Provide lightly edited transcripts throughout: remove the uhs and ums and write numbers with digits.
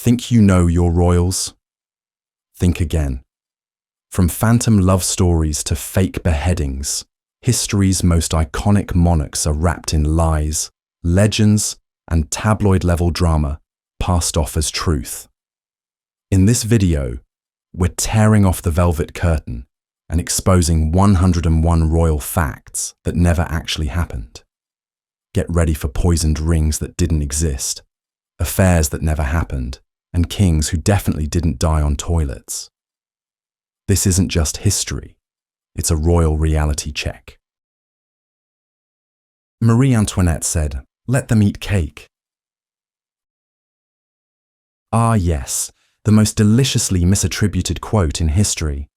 Think you know your royals? Think again. From phantom love stories to fake beheadings, history's most iconic monarchs are wrapped in lies, legends, and tabloid-level drama passed off as truth. In this video, we're tearing off the velvet curtain and exposing 101 royal facts that never actually happened. Get ready for poisoned rings that didn't exist, affairs that never happened, and kings who definitely didn't die on toilets. This isn't just history, it's a royal reality check. Marie Antoinette said, "Let them eat cake." Ah yes, the most deliciously misattributed quote in history.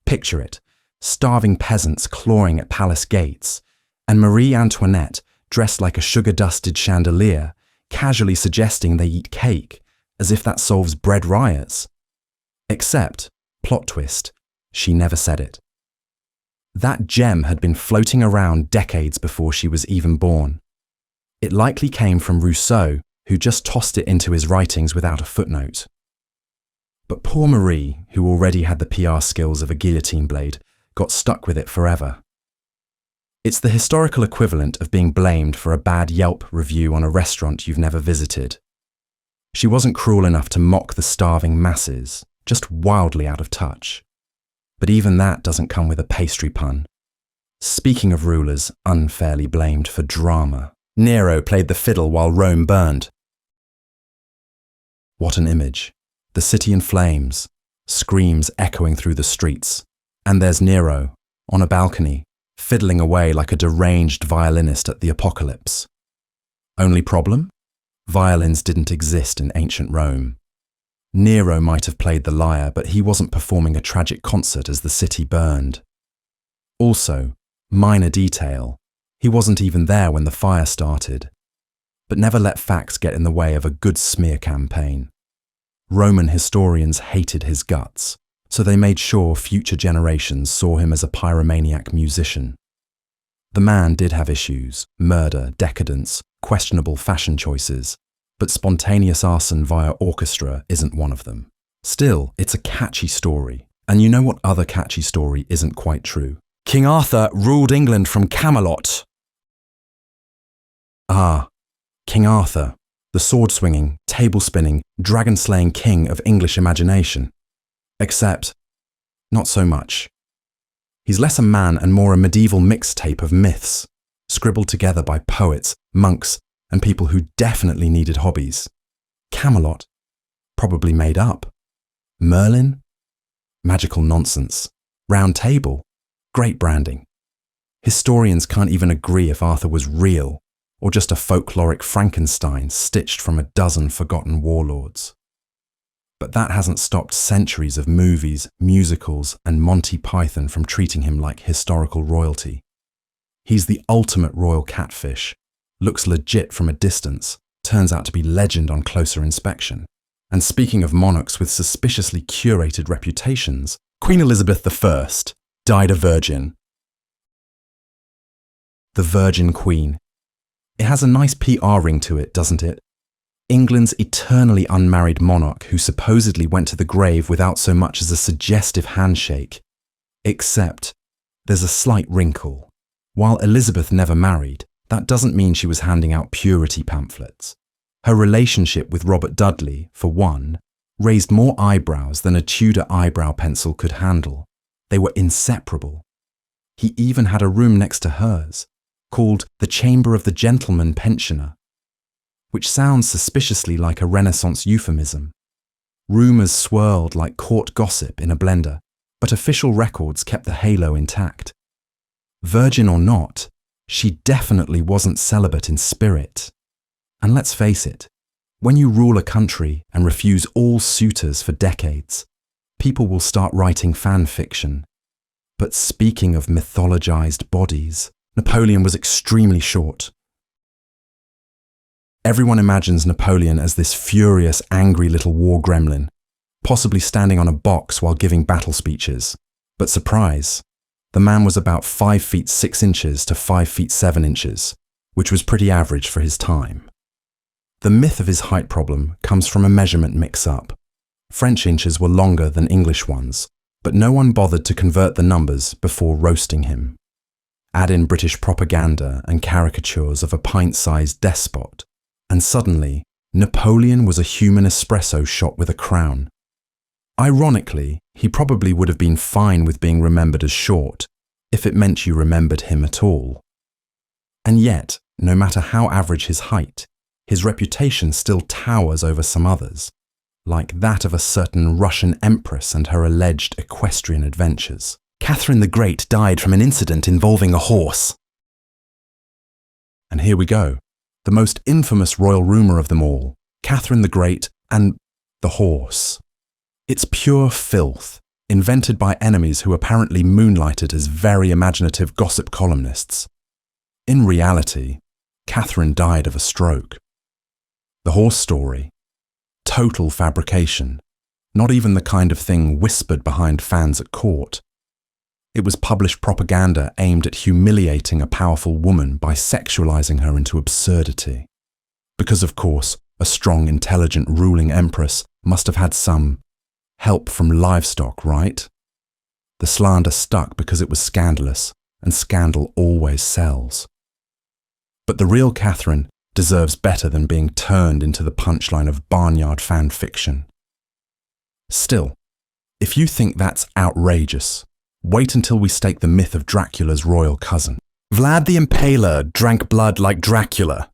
Picture it, starving peasants clawing at palace gates, and Marie Antoinette, dressed like a sugar-dusted chandelier, casually suggesting they eat cake, as if that solves bread riots. Except, plot twist, she never said it. That gem had been floating around decades before she was even born. It likely came from Rousseau, who just tossed it into his writings without a footnote. But poor Marie, who already had the PR skills of a guillotine blade, got stuck with it forever. It's the historical equivalent of being blamed for a bad Yelp review on a restaurant you've never visited. She wasn't cruel enough to mock the starving masses, just wildly out of touch. But even that doesn't come with a pastry pun. Speaking of rulers unfairly blamed for drama, Nero played the fiddle while Rome burned. What an image. The city in flames, screams echoing through the streets, and there's Nero, on a balcony, fiddling away like a deranged violinist at the apocalypse. Only problem? Violins didn't exist in ancient Rome. Nero might have played the lyre, but he wasn't performing a tragic concert as the city burned. Also, minor detail, he wasn't even there when the fire started. But never let facts get in the way of a good smear campaign. Roman historians hated his guts, so they made sure future generations saw him as a pyromaniac musician. The man did have issues, murder, decadence, questionable fashion choices, but spontaneous arson via orchestra isn't one of them. Still, it's a catchy story, and you know what other catchy story isn't quite true? King Arthur ruled England from Camelot. Ah, King Arthur, the sword-swinging, table-spinning, dragon-slaying king of English imagination. Except, not so much. He's less a man and more a medieval mixtape of myths, scribbled together by poets, monks, and people who definitely needed hobbies. Camelot? Probably made up. Merlin? Magical nonsense. Round Table? Great branding. Historians can't even agree if Arthur was real, or just a folkloric Frankenstein stitched from a dozen forgotten warlords. But that hasn't stopped centuries of movies, musicals, and Monty Python from treating him like historical royalty. He's the ultimate royal catfish, looks legit from a distance, turns out to be legend on closer inspection. And speaking of monarchs with suspiciously curated reputations, Queen Elizabeth I died a virgin. The Virgin Queen. It has a nice PR ring to it, doesn't it? England's eternally unmarried monarch who supposedly went to the grave without so much as a suggestive handshake. Except, there's a slight wrinkle. While Elizabeth never married, that doesn't mean she was handing out purity pamphlets. Her relationship with Robert Dudley, for one, raised more eyebrows than a Tudor eyebrow pencil could handle. They were inseparable. He even had a room next to hers, called the Chamber of the Gentleman Pensioner, which sounds suspiciously like a Renaissance euphemism. Rumours swirled like court gossip in a blender, but official records kept the halo intact. Virgin or not, she definitely wasn't celibate in spirit. And let's face it, when you rule a country and refuse all suitors for decades, people will start writing fan fiction. But speaking of mythologized bodies, Napoleon was extremely short. Everyone imagines Napoleon as this furious, angry little war gremlin, possibly standing on a box while giving battle speeches. But surprise, the man was about 5 feet 6 inches to 5 feet 7 inches, which was pretty average for his time. The myth of his height problem comes from a measurement mix-up. French inches were longer than English ones, but no one bothered to convert the numbers before roasting him. Add in British propaganda and caricatures of a pint-sized despot, and suddenly, Napoleon was a human espresso shot with a crown. Ironically, he probably would have been fine with being remembered as short, if it meant you remembered him at all. And yet, no matter how average his height, his reputation still towers over some others, like that of a certain Russian empress and her alleged equestrian adventures. Catherine the Great died from an incident involving a horse. And here we go, the most infamous royal rumour of them all, Catherine the Great and the horse. It's pure filth, invented by enemies who apparently moonlighted as very imaginative gossip columnists. In reality, Catherine died of a stroke. The horse story, total fabrication, not even the kind of thing whispered behind fans at court. It was published propaganda aimed at humiliating a powerful woman by sexualizing her into absurdity. Because, of course, a strong, intelligent ruling empress must have had some help from livestock, right? The slander stuck because it was scandalous, and scandal always sells. But the real Catherine deserves better than being turned into the punchline of barnyard fan fiction. Still, if you think that's outrageous, wait until we stake the myth of Dracula's royal cousin. Vlad the Impaler drank blood like Dracula.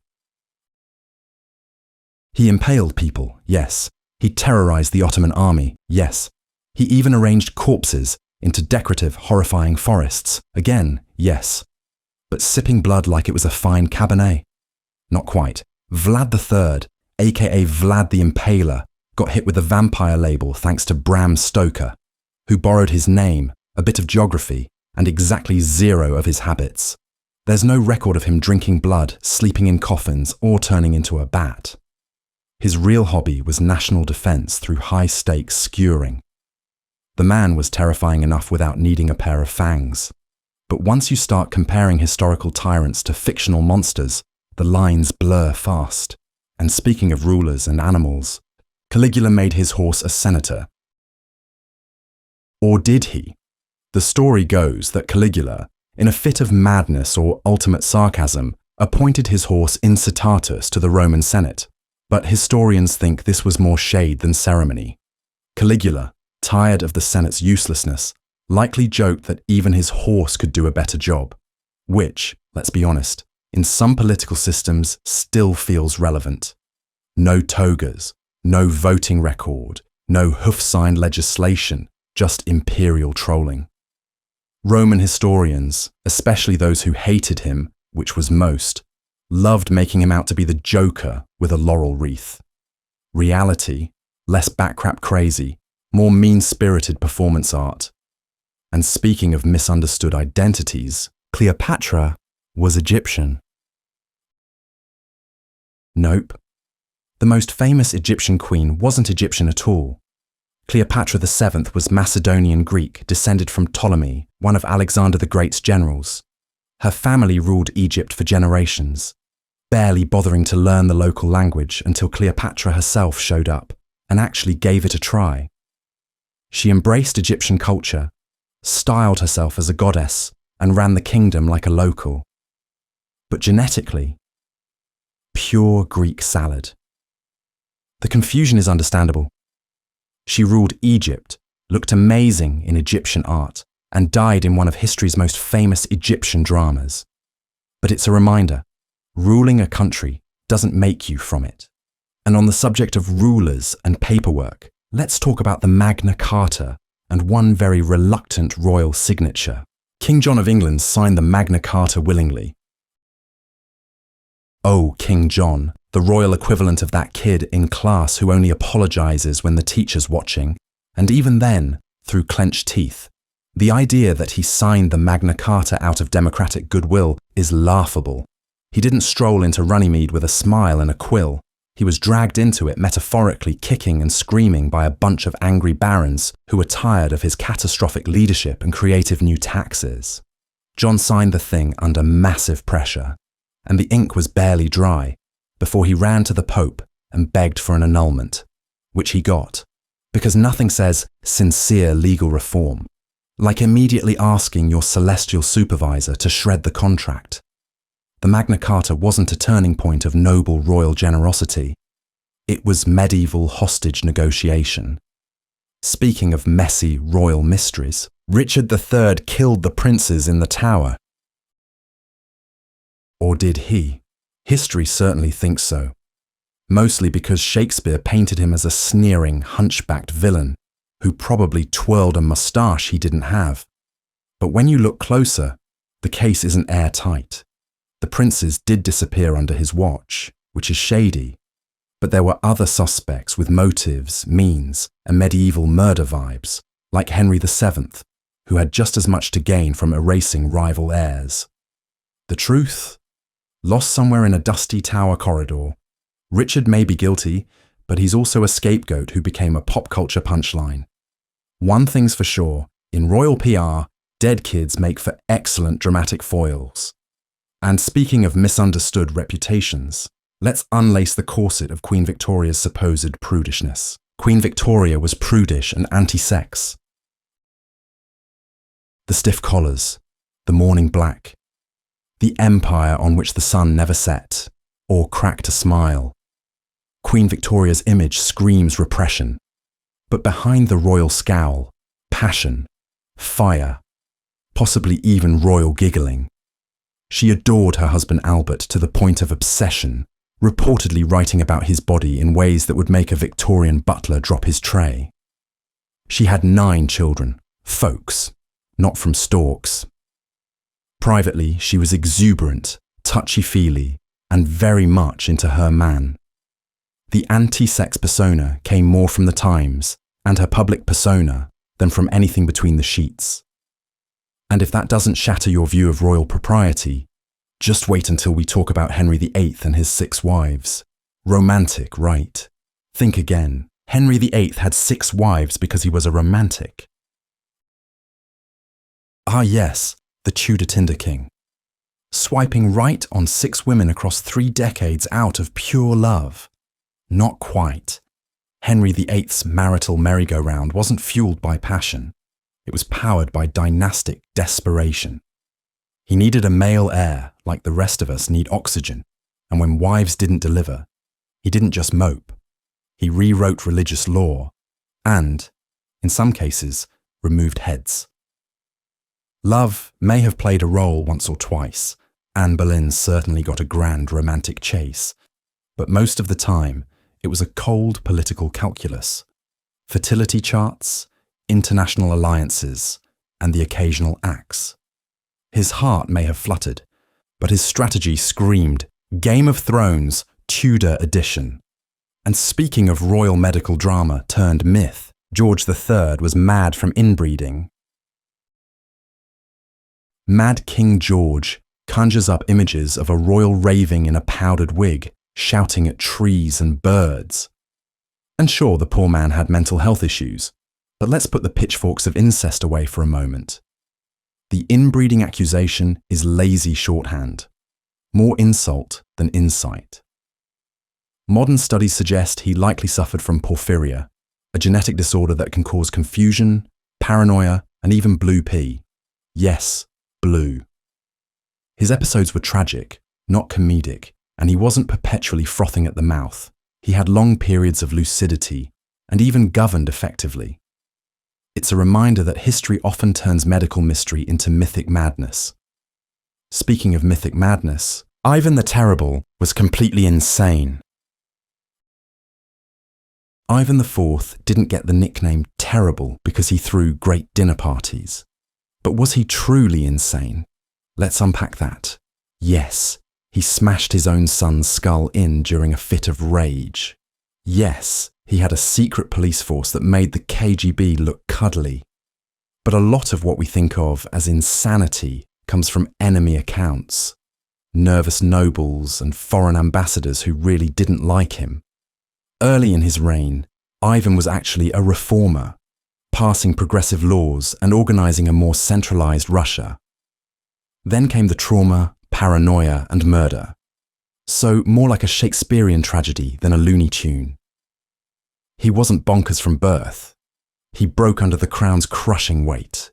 He impaled people, yes. He terrorized the Ottoman army, yes. He even arranged corpses into decorative, horrifying forests, again, yes. But sipping blood like it was a fine Cabernet? Not quite. Vlad III, aka Vlad the Impaler, got hit with a vampire label thanks to Bram Stoker, who borrowed his name, a bit of geography, and exactly zero of his habits. There's no record of him drinking blood, sleeping in coffins, or turning into a bat. His real hobby was national defense through high-stakes skewering. The man was terrifying enough without needing a pair of fangs. But once you start comparing historical tyrants to fictional monsters, the lines blur fast. And speaking of rulers and animals, Caligula made his horse a senator. Or did he? The story goes that Caligula, in a fit of madness or ultimate sarcasm, appointed his horse Incitatus to the Roman Senate. But historians think this was more shade than ceremony. Caligula, tired of the Senate's uselessness, likely joked that even his horse could do a better job, which, let's be honest, in some political systems still feels relevant. No togas, no voting record, no hoof-sign legislation, just imperial trolling. Roman historians, especially those who hated him, which was most, loved making him out to be the Joker with a laurel wreath. Reality, less backcrap crazy, more mean-spirited performance art. And speaking of misunderstood identities, Cleopatra was Egyptian. Nope. The most famous Egyptian queen wasn't Egyptian at all. Cleopatra VII was Macedonian Greek, descended from Ptolemy, one of Alexander the Great's generals. Her family ruled Egypt for generations, barely bothering to learn the local language until Cleopatra herself showed up and actually gave it a try. She embraced Egyptian culture, styled herself as a goddess, and ran the kingdom like a local. But genetically, pure Greek salad. The confusion is understandable. She ruled Egypt, looked amazing in Egyptian art, and died in one of history's most famous Egyptian dramas. But it's a reminder, ruling a country doesn't make you from it. And on the subject of rulers and paperwork, let's talk about the Magna Carta and one very reluctant royal signature. King John of England signed the Magna Carta willingly. Oh, King John, the royal equivalent of that kid in class who only apologizes when the teacher's watching, and even then, through clenched teeth. The idea that he signed the Magna Carta out of democratic goodwill is laughable. He didn't stroll into Runnymede with a smile and a quill. He was dragged into it metaphorically kicking and screaming by a bunch of angry barons who were tired of his catastrophic leadership and creative new taxes. John signed the thing under massive pressure, and the ink was barely dry, before he ran to the Pope and begged for an annulment, which he got, because nothing says sincere legal reform like immediately asking your celestial supervisor to shred the contract. The Magna Carta wasn't a turning point of noble royal generosity. It was medieval hostage negotiation. Speaking of messy royal mysteries, Richard III killed the princes in the Tower. Or did he? History certainly thinks so. Mostly because Shakespeare painted him as a sneering, hunchbacked villain who probably twirled a moustache he didn't have. But when you look closer, the case isn't airtight. The princes did disappear under his watch, which is shady, but there were other suspects with motives, means, and medieval murder vibes, like Henry VII, who had just as much to gain from erasing rival heirs. The truth? Lost somewhere in a dusty Tower corridor. Richard may be guilty, but he's also a scapegoat who became a pop culture punchline. One thing's for sure, in royal PR, dead kids make for excellent dramatic foils. And speaking of misunderstood reputations, let's unlace the corset of Queen Victoria's supposed prudishness. Queen Victoria was prudish and anti-sex. The stiff collars, the morning black, the empire on which the sun never set, or cracked a smile. Queen Victoria's image screams repression, but behind the royal scowl, passion, fire, possibly even royal giggling. She adored her husband Albert to the point of obsession, reportedly writing about his body in ways that would make a Victorian butler drop his tray. She had 9 children, folks, not from storks. Privately, she was exuberant, touchy-feely, and very much into her man. The anti-sex persona came more from the Times and her public persona than from anything between the sheets. And if that doesn't shatter your view of royal propriety, just wait until we talk about Henry VIII and his 6 wives. Romantic, right? Think again. Henry VIII had 6 wives because he was a romantic. Ah yes, the Tudor Tinder King. Swiping right on 6 women across 3 decades out of pure love. Not quite. Henry VIII's marital merry-go-round wasn't fueled by passion. It was powered by dynastic desperation. He needed a male heir, like the rest of us need oxygen, and when wives didn't deliver, he didn't just mope. He rewrote religious law and, in some cases, removed heads. Love may have played a role once or twice. Anne Boleyn certainly got a grand romantic chase, but most of the time, it was a cold political calculus. Fertility charts, international alliances, and the occasional axe. His heart may have fluttered, but his strategy screamed, Game of Thrones, Tudor edition. And speaking of royal medical drama turned myth, George III was mad from inbreeding. Mad King George conjures up images of a royal raving in a powdered wig, shouting at trees and birds. And sure, the poor man had mental health issues, but let's put the pitchforks of incest away for a moment. The inbreeding accusation is lazy shorthand, more insult than insight. Modern studies suggest he likely suffered from porphyria, a genetic disorder that can cause confusion, paranoia, and even blue pea. Yes, blue. His episodes were tragic, not comedic, and he wasn't perpetually frothing at the mouth. He had long periods of lucidity and even governed effectively. It's a reminder that history often turns medical mystery into mythic madness. Speaking of mythic madness, Ivan the Terrible was completely insane. Ivan IV didn't get the nickname Terrible because he threw great dinner parties. But was he truly insane? Let's unpack that. Yes, he smashed his own son's skull in during a fit of rage. Yes, he had a secret police force that made the KGB look cuddly. But a lot of what we think of as insanity comes from enemy accounts. Nervous nobles and foreign ambassadors who really didn't like him. Early in his reign, Ivan was actually a reformer, passing progressive laws and organizing a more centralized Russia. Then came the trauma, paranoia, and murder. So more like a Shakespearean tragedy than a Looney Tune. He wasn't bonkers from birth. He broke under the crown's crushing weight.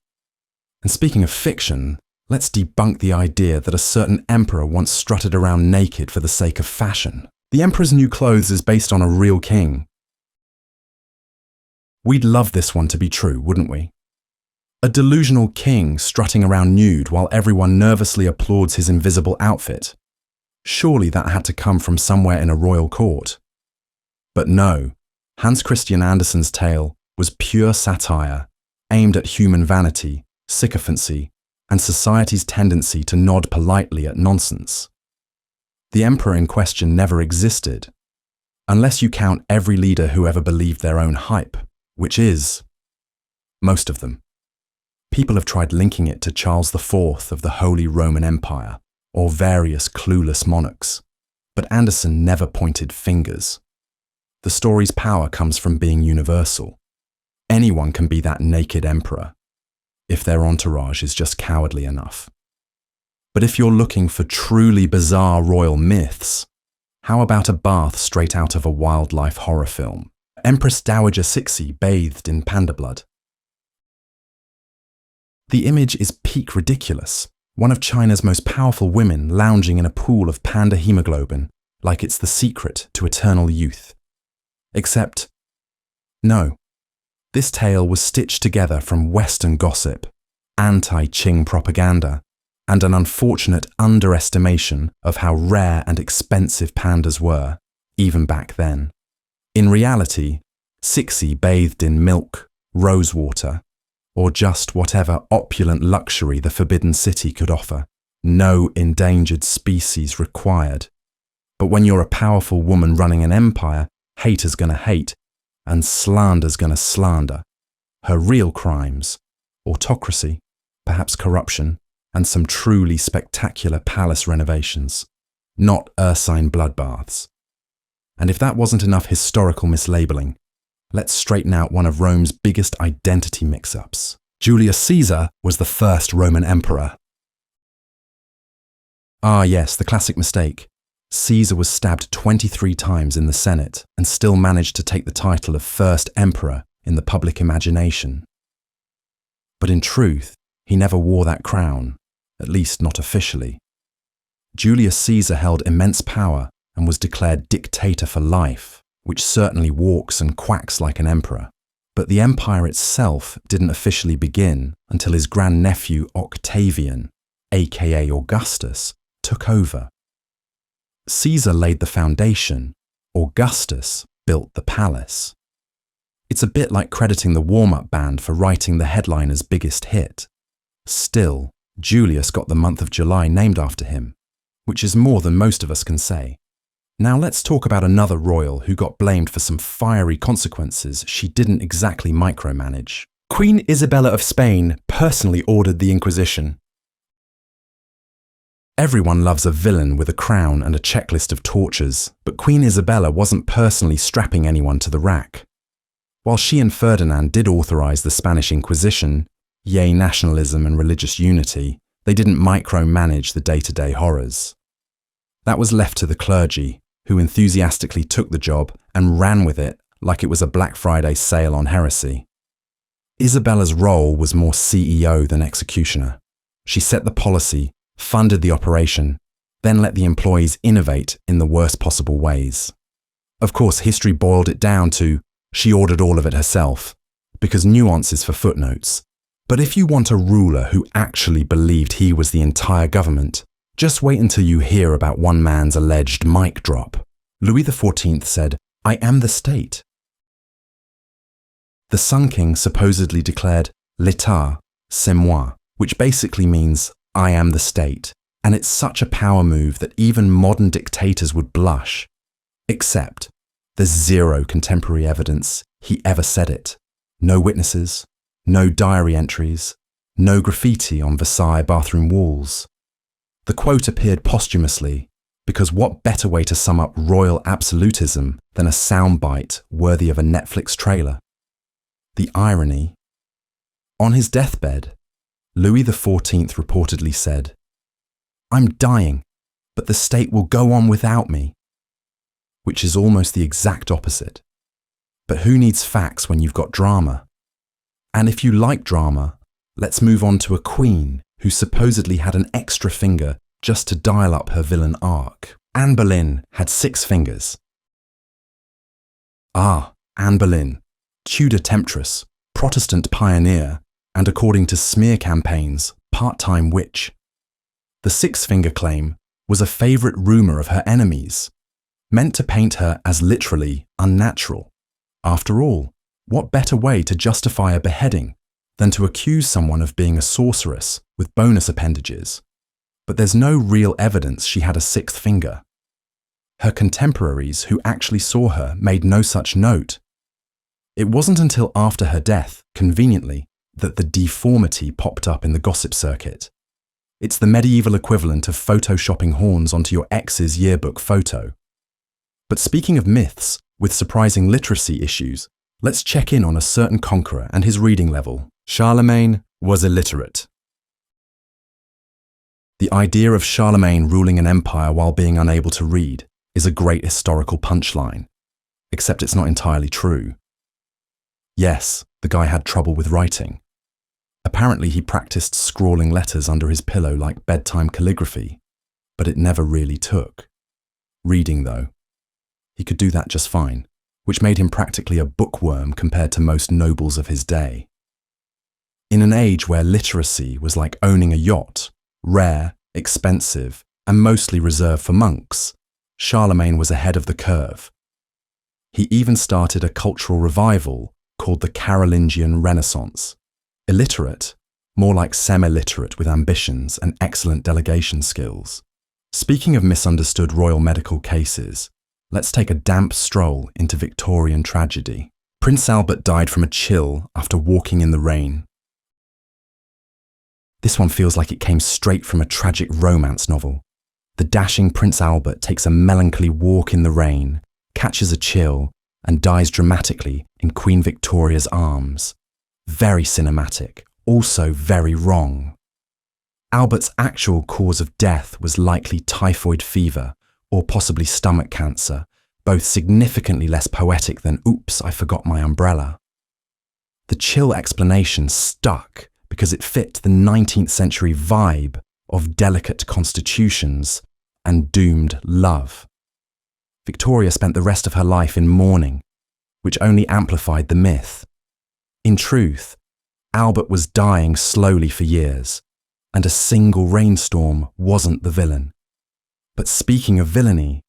And speaking of fiction, let's debunk the idea that a certain emperor once strutted around naked for the sake of fashion. The emperor's new clothes is based on a real king. We'd love this one to be true, wouldn't we? A delusional king strutting around nude while everyone nervously applauds his invisible outfit. Surely that had to come from somewhere in a royal court. But no, Hans Christian Andersen's tale was pure satire, aimed at human vanity, sycophancy, and society's tendency to nod politely at nonsense. The emperor in question never existed, unless you count every leader who ever believed their own hype, which is most of them. People have tried linking it to Charles IV of the Holy Roman Empire, or various clueless monarchs, but Andersen never pointed fingers. The story's power comes from being universal. Anyone can be that naked emperor, if their entourage is just cowardly enough. But if you're looking for truly bizarre royal myths, how about a bath straight out of a wildlife horror film? Empress Dowager Cixi bathed in panda blood. The image is peak ridiculous. One of China's most powerful women lounging in a pool of panda hemoglobin, like it's the secret to eternal youth. Except, no. This tale was stitched together from Western gossip, anti-Qing propaganda, and an unfortunate underestimation of how rare and expensive pandas were, even back then. In reality, Cixi bathed in milk, rosewater, or just whatever opulent luxury the Forbidden City could offer. No endangered species required. But when you're a powerful woman running an empire, haters gonna hate, and slander's gonna slander. Her real crimes, autocracy, perhaps corruption, and some truly spectacular palace renovations, not ursine bloodbaths. And if that wasn't enough historical mislabeling, let's straighten out one of Rome's biggest identity mix-ups. Julius Caesar was the first Roman emperor. Ah yes, the classic mistake. Caesar was stabbed 23 times in the Senate and still managed to take the title of first emperor in the public imagination. But in truth, he never wore that crown, at least not officially. Julius Caesar held immense power and was declared dictator for life, which certainly walks and quacks like an emperor. But the empire itself didn't officially begin until his grandnephew Octavian, aka Augustus, took over. Caesar laid the foundation, Augustus built the palace. It's a bit like crediting the warm-up band for writing the headliner's biggest hit. Still, Julius got the month of July named after him, which is more than most of us can say. Now let's talk about another royal who got blamed for some fiery consequences she didn't exactly micromanage. Queen Isabella of Spain personally ordered the Inquisition. Everyone loves a villain with a crown and a checklist of tortures, but Queen Isabella wasn't personally strapping anyone to the rack. While she and Ferdinand did authorize the Spanish Inquisition, yay nationalism and religious unity, they didn't micromanage the day-to-day horrors. That was left to the clergy, who enthusiastically took the job and ran with it like it was a Black Friday sale on heresy. Isabella's role was more CEO than executioner. She set the policy, funded the operation, then let the employees innovate in the worst possible ways. Of course, history boiled it down to, she ordered all of it herself, because nuance is for footnotes. But if you want a ruler who actually believed he was the entire government, just wait until you hear about one man's alleged mic drop. Louis XIV said, "I am the state." The Sun King supposedly declared, "L'État, c'est moi," which basically means, "I am the state." And it's such a power move that even modern dictators would blush. Except, there's zero contemporary evidence he ever said it. No witnesses, no diary entries, no graffiti on Versailles bathroom walls. The quote appeared posthumously, because what better way to sum up royal absolutism than a soundbite worthy of a Netflix trailer? The irony. On his deathbed, Louis XIV reportedly said, "I'm dying. but the state will go on without me, which is almost the exact opposite. But who needs facts when you've got drama? And if you like drama, let's move on to a queen who supposedly had an extra finger just to dial up her villain arc. Anne Boleyn had 6 fingers. Anne Boleyn, Tudor temptress, Protestant pioneer, and according to smear campaigns, part-time witch. The 6-finger claim was a favourite rumour of her enemies, meant to paint her as literally unnatural. After all, what better way to justify a beheading than to accuse someone of being a sorceress with bonus appendages? But there's no real evidence she had a 6th finger. Her contemporaries who actually saw her made no such note. It wasn't until after her death, conveniently, that the deformity popped up in the gossip circuit. It's the medieval equivalent of photoshopping horns onto your ex's yearbook photo. But speaking of myths with surprising literacy issues, let's check in on a certain conqueror and his reading level. Charlemagne was illiterate. The idea of Charlemagne ruling an empire while being unable to read is a great historical punchline, except it's not entirely true. Yes, the guy had trouble with writing. Apparently he practiced scrawling letters under his pillow like bedtime calligraphy, but it never really took. Reading, though, he could do that just fine, which made him practically a bookworm compared to most nobles of his day. In an age where literacy was like owning a yacht, rare, expensive, and mostly reserved for monks, Charlemagne was ahead of the curve. He even started a cultural revival called the Carolingian Renaissance. Illiterate, more like semi-literate with ambitions and excellent delegation skills. Speaking of misunderstood royal medical cases, let's take a damp stroll into Victorian tragedy. Prince Albert died from a chill after walking in the rain. This one feels like it came straight from a tragic romance novel. The dashing Prince Albert takes a melancholy walk in the rain, catches a chill, and dies dramatically in Queen Victoria's arms. Very cinematic, also very wrong. Albert's actual cause of death was likely typhoid fever or possibly stomach cancer, both significantly less poetic than "oops, I forgot my umbrella." The chill explanation stuck because it fit the 19th century vibe of delicate constitutions and doomed love. Victoria spent the rest of her life in mourning, which only amplified the myth. In truth, Albert was dying slowly for years, and a single rainstorm wasn't the villain. But speaking of villainy,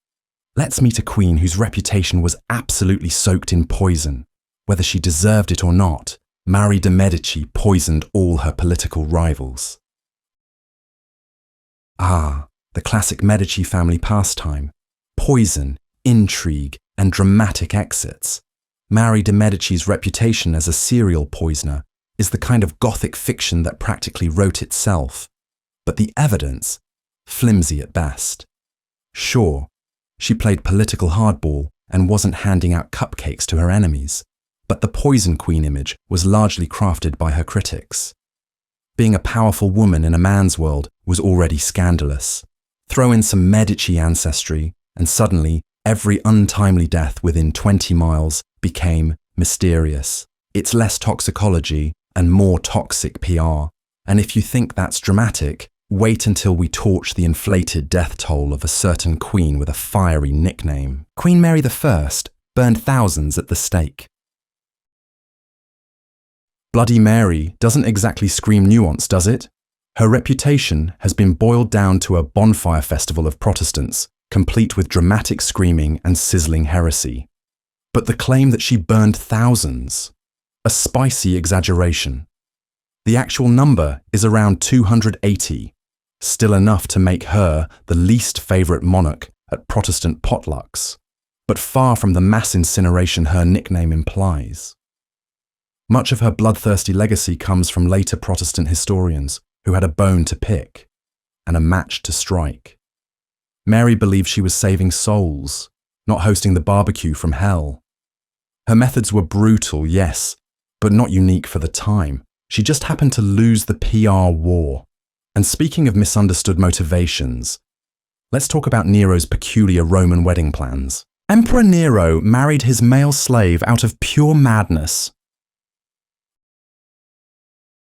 let's meet a queen whose reputation was absolutely soaked in poison. Whether she deserved it or not, Marie de' Medici poisoned all her political rivals. The classic Medici family pastime: poison, intrigue, and dramatic exits. Marie de' Medici's reputation as a serial poisoner is the kind of gothic fiction that practically wrote itself, but the evidence, flimsy at best. Sure, she played political hardball and wasn't handing out cupcakes to her enemies, but the Poison Queen image was largely crafted by her critics. Being a powerful woman in a man's world was already scandalous. Throw in some Medici ancestry, and suddenly every untimely death within 20 miles became mysterious. It's less toxicology and more toxic PR. And if you think that's dramatic, wait until we torch the inflated death toll of a certain queen with a fiery nickname. Queen Mary I burned thousands at the stake. Bloody Mary doesn't exactly scream nuance, does it? Her reputation has been boiled down to a bonfire festival of Protestants, complete with dramatic screaming and sizzling heresy. But the claim that she burned thousands? A spicy exaggeration. The actual number is around 280, still enough to make her the least favourite monarch at Protestant potlucks, but far from the mass incineration her nickname implies. Much of her bloodthirsty legacy comes from later Protestant historians who had a bone to pick and a match to strike. Mary believed she was saving souls, not hosting the barbecue from hell. Her methods were brutal, yes, but not unique for the time. She just happened to lose the PR war. And speaking of misunderstood motivations, Let's talk about Nero's peculiar Roman wedding plans. Emperor Nero married his male slave out of pure madness.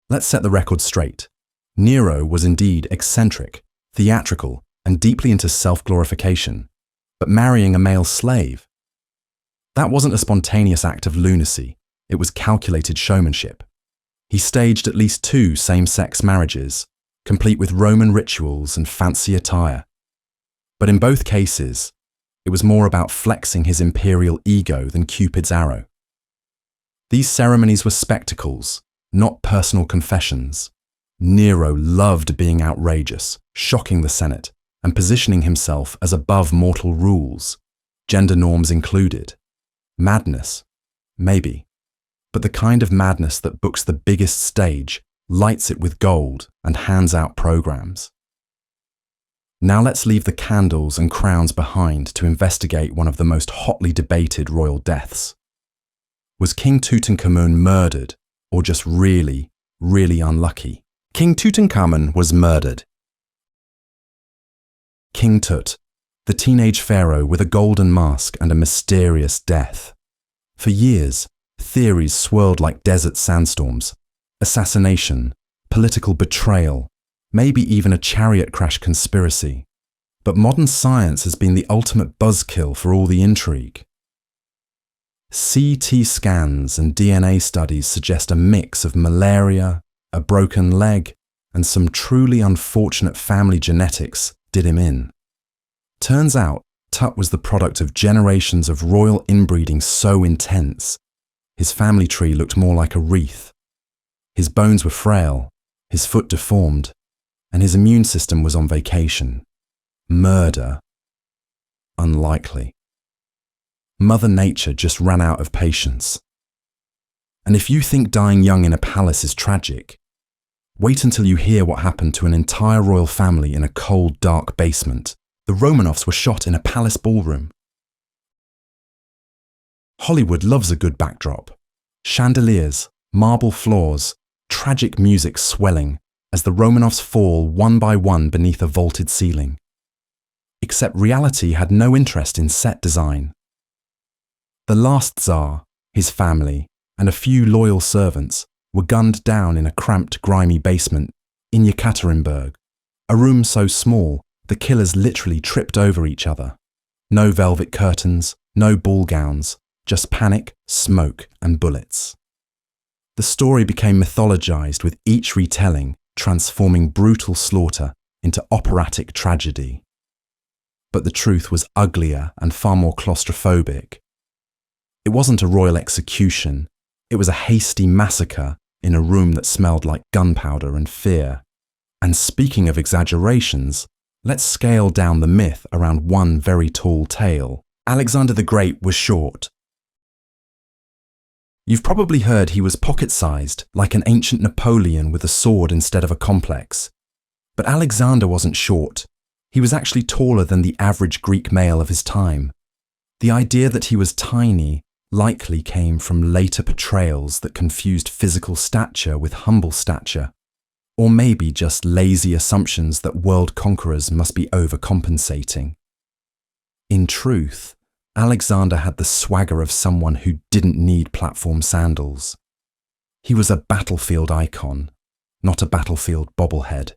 Let's set the record straight. Nero was indeed eccentric, theatrical, and deeply into self-glorification. But marrying a male slave? That wasn't a spontaneous act of lunacy, it was calculated showmanship. He staged at least 2 same-sex marriages, complete with Roman rituals and fancy attire. But in both cases, it was more about flexing his imperial ego than Cupid's arrow. These ceremonies were spectacles, not personal confessions. Nero loved being outrageous, shocking the Senate, and positioning himself as above mortal rules, gender norms included. Madness? Maybe. But the kind of madness that books the biggest stage, lights it with gold, and hands out programs. Now let's leave the candles and crowns behind to investigate one of the most hotly debated royal deaths. Was King Tutankhamun murdered, or just really, really unlucky? King Tutankhamun was murdered. King Tut, the teenage pharaoh with a golden mask and a mysterious death. For years, theories swirled like desert sandstorms. Assassination, political betrayal, maybe even a chariot crash conspiracy. But modern science has been the ultimate buzzkill for all the intrigue. CT scans and DNA studies suggest a mix of malaria, a broken leg, and some truly unfortunate family genetics did him in. Turns out, Tut was the product of generations of royal inbreeding so intense, his family tree looked more like a wreath. His bones were frail, his foot deformed, and his immune system was on vacation. Murder? Unlikely. Mother Nature just ran out of patience. And if you think dying young in a palace is tragic, wait until you hear what happened to an entire royal family in a cold, dark basement. The Romanovs were shot in a palace ballroom. Hollywood loves a good backdrop. Chandeliers, marble floors, tragic music swelling as the Romanovs fall one by one beneath a vaulted ceiling. Except reality had no interest in set design. The last Tsar, his family, and a few loyal servants were gunned down in a cramped, grimy basement in Yekaterinburg, a room so small the killers literally tripped over each other. No velvet curtains, no ball gowns, just panic, smoke, and bullets. The story became mythologized with each retelling transforming brutal slaughter into operatic tragedy. But the truth was uglier and far more claustrophobic. It wasn't a royal execution, it was a hasty massacre in a room that smelled like gunpowder and fear. And speaking of exaggerations, let's scale down the myth around one very tall tale. Alexander the Great was short. You've probably heard he was pocket-sized, like an ancient Napoleon with a sword instead of a complex. But Alexander wasn't short. He was actually taller than the average Greek male of his time. The idea that he was tiny likely came from later portrayals that confused physical stature with humble stature, or maybe just lazy assumptions that world conquerors must be overcompensating. In truth, Alexander had the swagger of someone who didn't need platform sandals. He was a battlefield icon, not a battlefield bobblehead.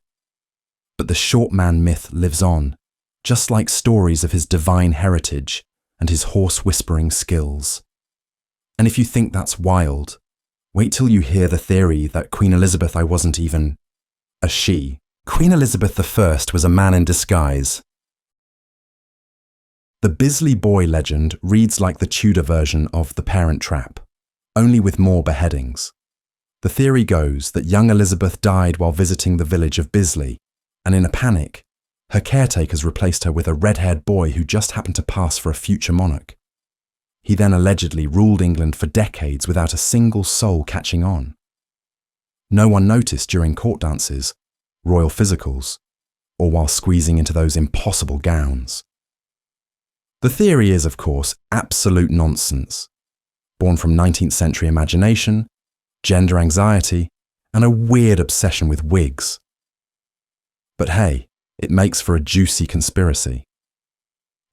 But the short man myth lives on, just like stories of his divine heritage and his horse-whispering skills. And if you think that's wild, wait till you hear the theory that Queen Elizabeth I wasn't even a she. Queen Elizabeth I was a man in disguise. The Bisley Boy legend reads like the Tudor version of The Parent Trap, only with more beheadings. The theory goes that young Elizabeth died while visiting the village of Bisley, and in a panic, her caretakers replaced her with a red-haired boy who just happened to pass for a future monarch. He then allegedly ruled England for decades without a single soul catching on. No one noticed during court dances, royal physicals, or while squeezing into those impossible gowns. The theory is, of course, absolute nonsense, born from 19th century imagination, gender anxiety, and a weird obsession with wigs. But hey, It makes for a juicy conspiracy.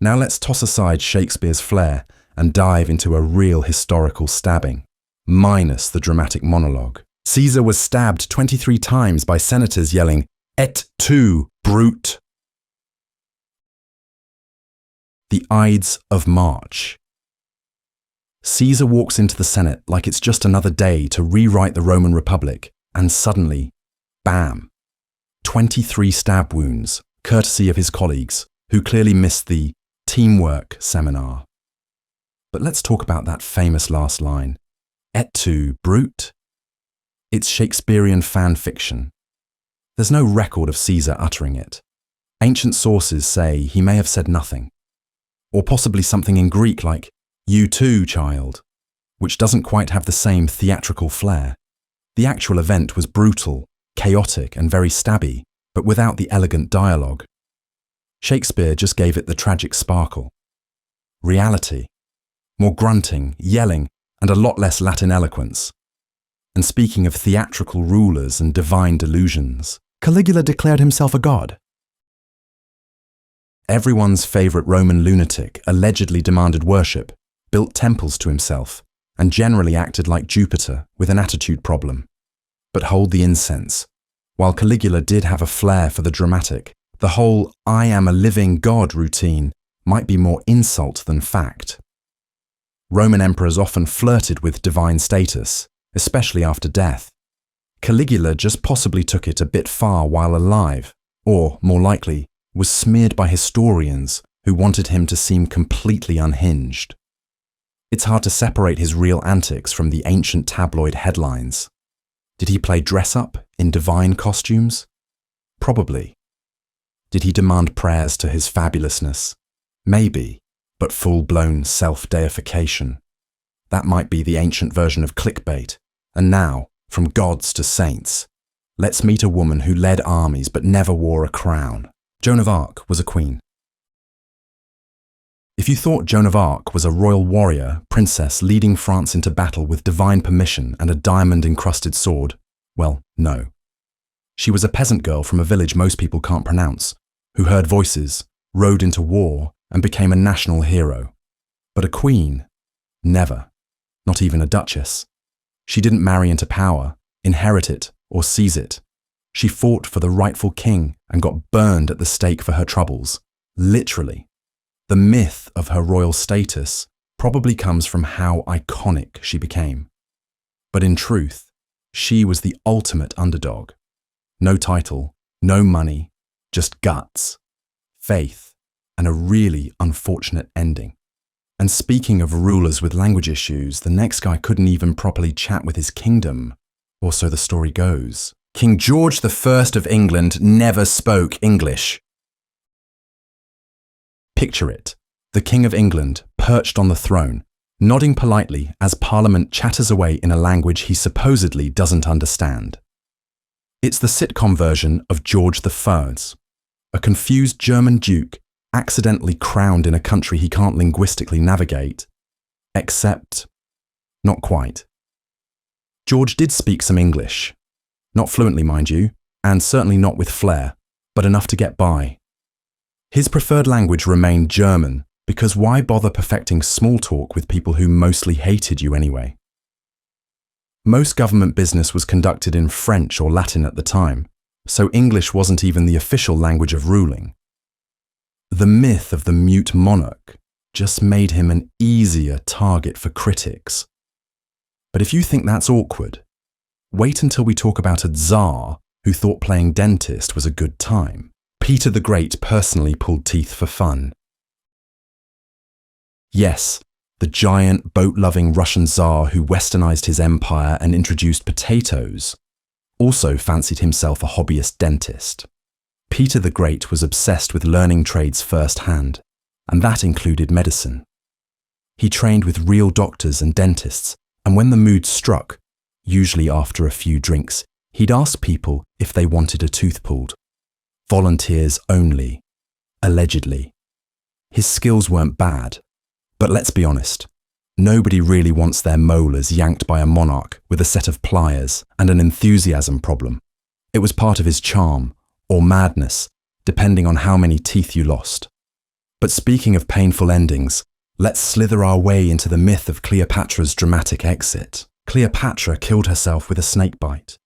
Now let's toss aside Shakespeare's flair and dive into a real historical stabbing, minus the dramatic monologue. Caesar was stabbed 23 times by senators yelling, "Et tu, brute!" The Ides of March. Caesar walks into the Senate like it's just another day to rewrite the Roman Republic, and suddenly, bam, 23 stab wounds, courtesy of his colleagues, who clearly missed the teamwork seminar. But let's talk about that famous last line, "Et tu, brute?" It's Shakespearean fan fiction. There's no record of Caesar uttering it. Ancient sources say he may have said nothing, or possibly something in Greek like, "You too, child," which doesn't quite have the same theatrical flair. The actual event was brutal, chaotic, and very stabby, but without the elegant dialogue. Shakespeare just gave it the tragic sparkle. Reality. More grunting, yelling, and a lot less Latin eloquence. And speaking of theatrical rulers and divine delusions, Caligula declared himself a god. Everyone's favourite Roman lunatic allegedly demanded worship, built temples to himself, and generally acted like Jupiter with an attitude problem. But hold the incense. While Caligula did have a flair for the dramatic, the whole "I am a living god" routine might be more insult than fact. Roman emperors often flirted with divine status, especially after death. Caligula just possibly took it a bit far while alive, or, more likely, was smeared by historians who wanted him to seem completely unhinged. It's hard to separate his real antics from the ancient tabloid headlines. Did he play dress-up in divine costumes? Probably. Did he demand prayers to his fabulousness? Maybe, but full-blown self-deification. That might be the ancient version of clickbait. And now, from gods to saints, let's meet a woman who led armies but never wore a crown. Joan of Arc was a queen. If you thought Joan of Arc was a royal warrior, princess leading France into battle with divine permission and a diamond-encrusted sword, well, no. She was a peasant girl from a village most people can't pronounce, who heard voices, rode into war, and became a national hero. But a queen? Never. Not even a duchess. She didn't marry into power, inherit it, or seize it. She fought for the rightful king and got burned at the stake for her troubles. Literally. The myth of her royal status probably comes from how iconic she became. But in truth, she was the ultimate underdog. No title, no money, just guts, faith, and a really unfortunate ending. And speaking of rulers with language issues, the next guy couldn't even properly chat with his kingdom, or so the story goes. King George I of England never spoke English. Picture it, the King of England perched on the throne, nodding politely as Parliament chatters away in a language he supposedly doesn't understand. It's the sitcom version of George I, a confused German duke accidentally crowned in a country he can't linguistically navigate. Except, not quite. George did speak some English. Not fluently, mind you, and certainly not with flair, but enough to get by. His preferred language remained German, because why bother perfecting small talk with people who mostly hated you anyway? Most government business was conducted in French or Latin at the time, so English wasn't even the official language of ruling. The myth of the mute monarch just made him an easier target for critics. But if you think that's awkward, wait until we talk about a Tsar who thought playing dentist was a good time. Peter the Great personally pulled teeth for fun. Yes, the giant, boat-loving Russian Tsar who westernized his empire and introduced potatoes also fancied himself a hobbyist dentist. Peter the Great was obsessed with learning trades firsthand, and that included medicine. He trained with real doctors and dentists, and when the mood struck, usually after a few drinks, he'd ask people if they wanted a tooth pulled. Volunteers only, allegedly. His skills weren't bad, but let's be honest, nobody really wants their molars yanked by a monarch with a set of pliers and an enthusiasm problem. It was part of his charm, or madness, depending on how many teeth you lost. But speaking of painful endings, let's slither our way into the myth of Cleopatra's dramatic exit. Cleopatra killed herself with a snakebite.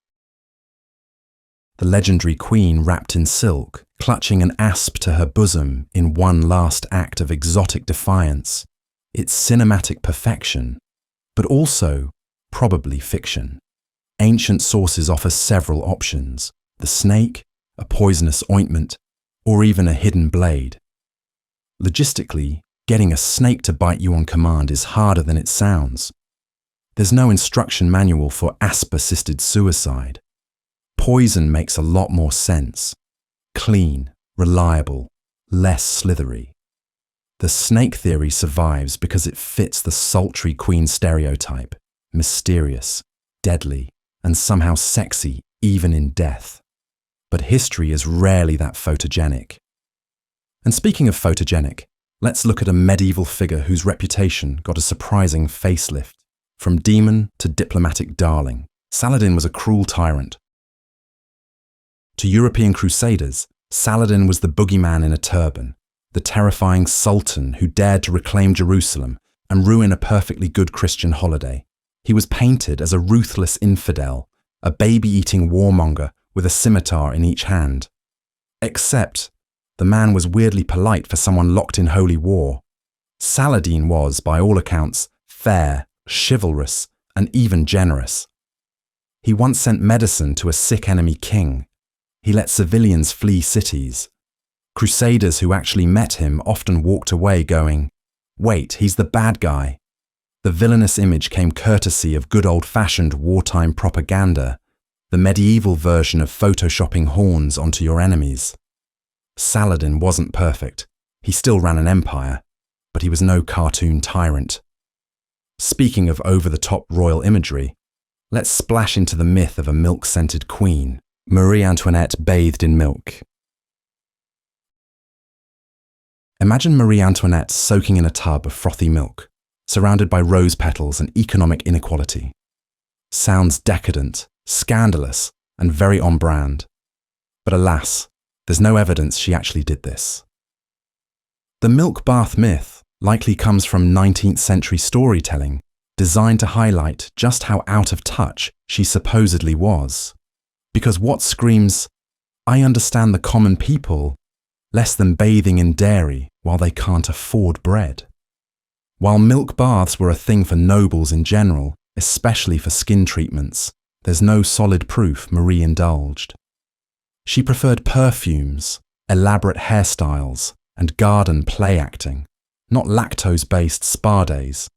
The legendary queen wrapped in silk, clutching an asp to her bosom in one last act of exotic defiance. It's cinematic perfection, but also probably fiction. Ancient sources offer several options: the snake, a poisonous ointment, or even a hidden blade. Logistically, getting a snake to bite you on command is harder than it sounds. There's no instruction manual for asp-assisted suicide. Poison makes a lot more sense. Clean, reliable, less slithery. The snake theory survives because it fits the sultry queen stereotype: mysterious, deadly, and somehow sexy even in death. But history is rarely that photogenic. And speaking of photogenic, let's look at a medieval figure whose reputation got a surprising facelift. From demon to diplomatic darling, Saladin was a cruel tyrant. To European crusaders, Saladin was the boogeyman in a turban, the terrifying sultan who dared to reclaim Jerusalem and ruin a perfectly good Christian holiday. He was painted as a ruthless infidel, a baby-eating warmonger with a scimitar in each hand. Except, the man was weirdly polite for someone locked in holy war. Saladin was, by all accounts, fair, chivalrous, and even generous. He once sent medicine to a sick enemy king. He let civilians flee cities. Crusaders who actually met him often walked away going, "Wait, he's the bad guy." The villainous image came courtesy of good old-fashioned wartime propaganda, the medieval version of photoshopping horns onto your enemies. Saladin wasn't perfect. He still ran an empire, but he was no cartoon tyrant. Speaking of over-the-top royal imagery, let's splash into the myth of a milk-scented queen, Marie Antoinette bathed in milk. Imagine Marie Antoinette soaking in a tub of frothy milk, surrounded by rose petals and economic inequality. Sounds decadent, scandalous, and very on brand. But alas, there's no evidence she actually did this. The milk bath myth likely comes from 19th century storytelling, designed to highlight just how out of touch she supposedly was. Because what screams, "I understand the common people," less than bathing in dairy while they can't afford bread? While milk baths were a thing for nobles in general, especially for skin treatments, there's no solid proof Marie indulged. She preferred perfumes, elaborate hairstyles, and garden play acting, not lactose-based spa days.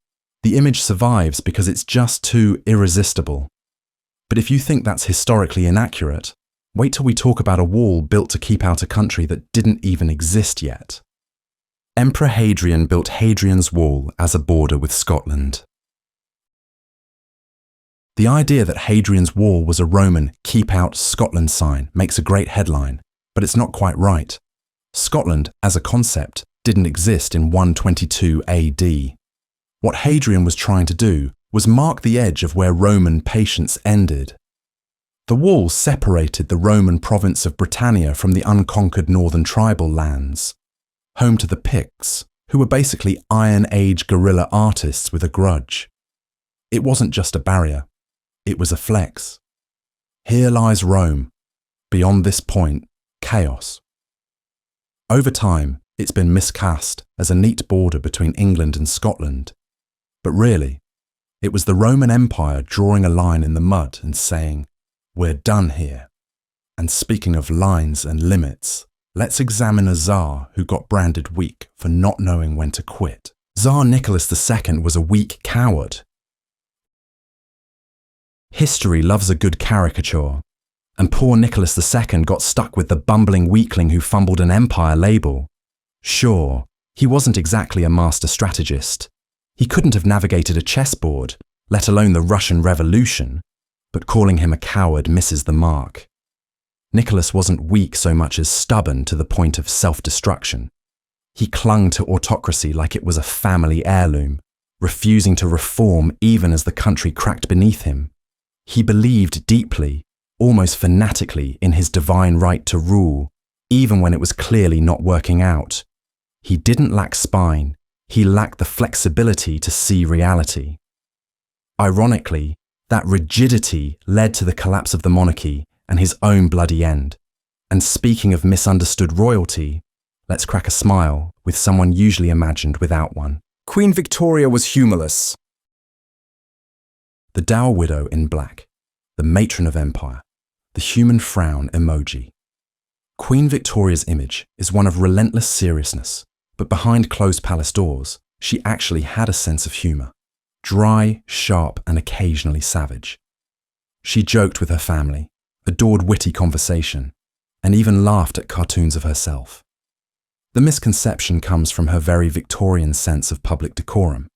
The image survives because it's just too irresistible. But if you think that's historically inaccurate, wait till we talk about a wall built to keep out a country that didn't even exist yet. Emperor Hadrian built Hadrian's Wall as a border with Scotland. The idea that Hadrian's Wall was a Roman "Keep Out Scotland" sign makes a great headline, but it's not quite right. Scotland, as a concept, didn't exist in 122 AD. What Hadrian was trying to do was mark the edge of where Roman patience ended. The wall separated the Roman province of Britannia from the unconquered northern tribal lands, home to the Picts, who were basically Iron Age guerrilla artists with a grudge. It wasn't just a barrier, it was a flex. Here lies Rome. Beyond this point, chaos. Over time, it's been miscast as a neat border between England and Scotland. But really, it was the Roman Empire drawing a line in the mud and saying, "We're done here." And speaking of lines and limits, let's examine a Tsar who got branded weak for not knowing when to quit. Tsar Nicholas II was a weak coward. History loves a good caricature, and poor Nicholas II got stuck with the bumbling weakling who fumbled an empire label. Sure, he wasn't exactly a master strategist. He couldn't have navigated a chessboard, let alone the Russian Revolution, but calling him a coward misses the mark. Nicholas wasn't weak so much as stubborn to the point of self-destruction. He clung to autocracy like it was a family heirloom, refusing to reform even as the country cracked beneath him. He believed deeply, almost fanatically, in his divine right to rule, even when it was clearly not working out. He didn't lack spine, he lacked the flexibility to see reality. Ironically, that rigidity led to the collapse of the monarchy and his own bloody end. And speaking of misunderstood royalty, let's crack a smile with someone usually imagined without one. Queen Victoria was humourless. The dour widow in black, the matron of empire, the human frown emoji. Queen Victoria's image is one of relentless seriousness, but behind closed palace doors, she actually had a sense of humour. Dry, sharp, and occasionally savage. She joked with her family, adored witty conversation, and even laughed at cartoons of herself. The misconception comes from her very Victorian sense of public decorum.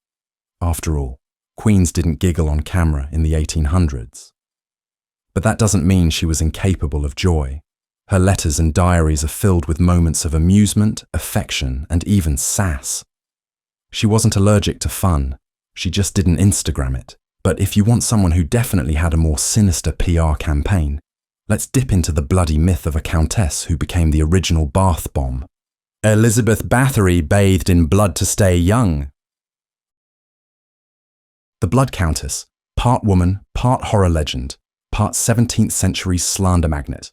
After all, queens didn't giggle on camera in the 1800s. But that doesn't mean she was incapable of joy. Her letters and diaries are filled with moments of amusement, affection, and even sass. She wasn't allergic to fun, she just didn't Instagram it. But if you want someone who definitely had a more sinister PR campaign, let's dip into the bloody myth of a countess who became the original bath bomb. Elizabeth Bathory bathed in blood to stay young. The Blood Countess, part woman, part horror legend, part 17th century slander magnet.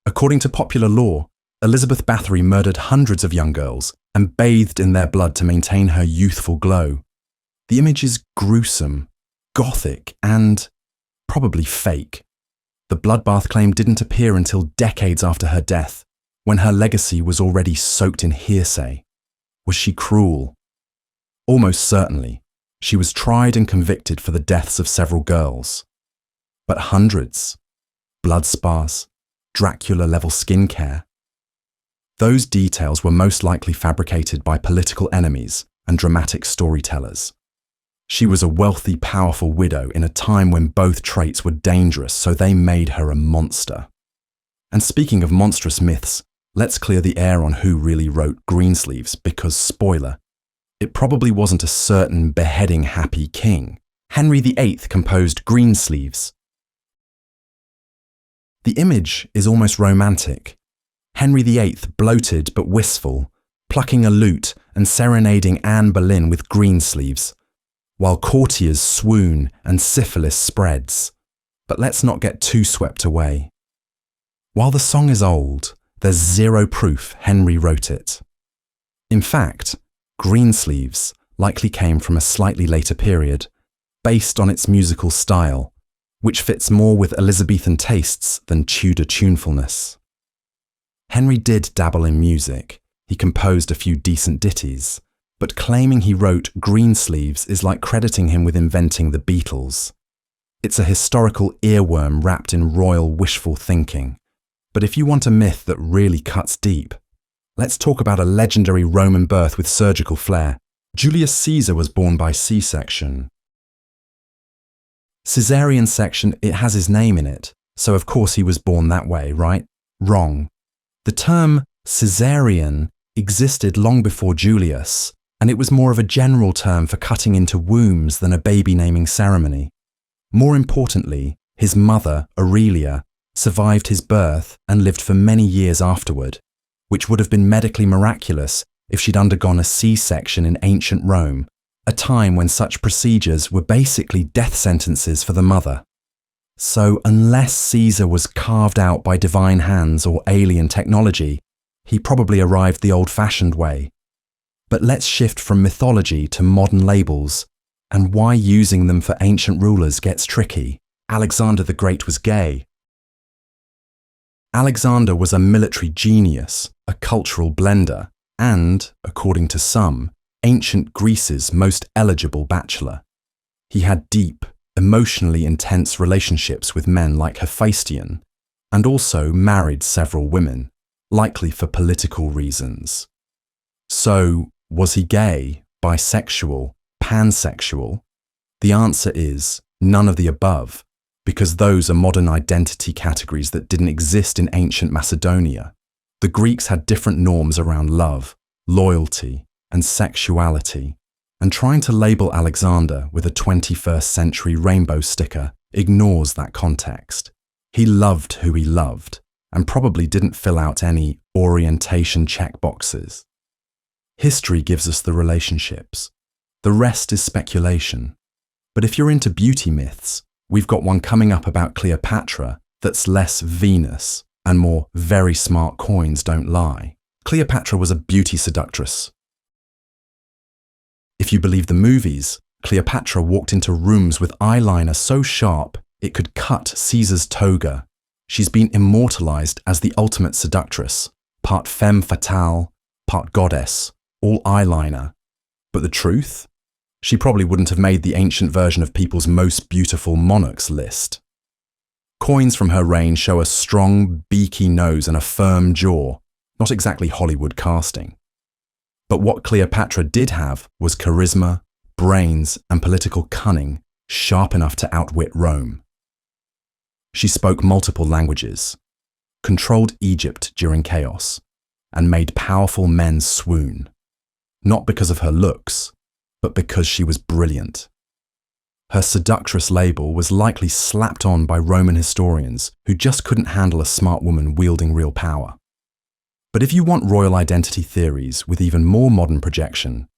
According to popular lore, Elizabeth Bathory murdered hundreds of young girls and bathed in their blood to maintain her youthful glow. The image is gruesome, gothic, and probably fake. The bloodbath claim didn't appear until decades after her death, when her legacy was already soaked in hearsay. Was she cruel? Almost certainly. She was tried and convicted for the deaths of several girls. But hundreds. Blood spas, Dracula-level skincare. Those details were most likely fabricated by political enemies and dramatic storytellers. She was a wealthy, powerful widow in a time when both traits were dangerous, so they made her a monster. And speaking of monstrous myths, let's clear the air on who really wrote Greensleeves, because, spoiler, it probably wasn't a certain beheading-happy king. Henry VIII composed Greensleeves. The image is almost romantic. Henry VIII, bloated but wistful, plucking a lute and serenading Anne Boleyn with Greensleeves, while courtiers swoon and syphilis spreads. But let's not get too swept away. While the song is old, there's zero proof Henry wrote it. In fact, Greensleeves likely came from a slightly later period, based on its musical style, which fits more with Elizabethan tastes than Tudor tunefulness. Henry did dabble in music. He composed a few decent ditties, but claiming he wrote Greensleeves is like crediting him with inventing the Beatles. It's a historical earworm wrapped in royal wishful thinking. But if you want a myth that really cuts deep, let's talk about a legendary Roman birth with surgical flair. Julius Caesar was born by C-section. Caesarean section, it has his name in it, so of course he was born that way, right? Wrong. The term Caesarean existed long before Julius, and it was more of a general term for cutting into wombs than a baby naming ceremony. More importantly, his mother, Aurelia, survived his birth and lived for many years afterward, which would have been medically miraculous if she'd undergone a C-section in ancient Rome, a time when such procedures were basically death sentences for the mother. So unless Caesar was carved out by divine hands or alien technology, he probably arrived the old-fashioned way. But let's shift from mythology to modern labels, and why using them for ancient rulers gets tricky. Alexander the Great was gay. Alexander was a military genius, a cultural blender, and, according to some, ancient Greece's most eligible bachelor. He had deep, emotionally intense relationships with men like Hephaestion, and also married several women, likely for political reasons. So, was he gay, bisexual, pansexual? The answer is none of the above, because those are modern identity categories that didn't exist in ancient Macedonia. The Greeks had different norms around love, loyalty, and sexuality, and trying to label Alexander with a 21st century rainbow sticker ignores that context. He loved who he loved, and probably didn't fill out any orientation checkboxes. History gives us the relationships. The rest is speculation. But if you're into beauty myths, we've got one coming up about Cleopatra that's less Venus and more very smart coins don't lie. Cleopatra was a beauty seductress. If you believe the movies, Cleopatra walked into rooms with eyeliner so sharp it could cut Caesar's toga. She's been immortalized as the ultimate seductress, part femme fatale, part goddess, all eyeliner. But the truth? She probably wouldn't have made the ancient version of people's most beautiful monarchs list. Coins from her reign show a strong, beaky nose and a firm jaw, not exactly Hollywood casting. But what Cleopatra did have was charisma, brains, and political cunning sharp enough to outwit Rome. She spoke multiple languages, controlled Egypt during chaos, and made powerful men swoon, not because of her looks, but because she was brilliant. Her seductress label was likely slapped on by Roman historians who just couldn't handle a smart woman wielding real power. But if you want royal identity theories with even more modern projection,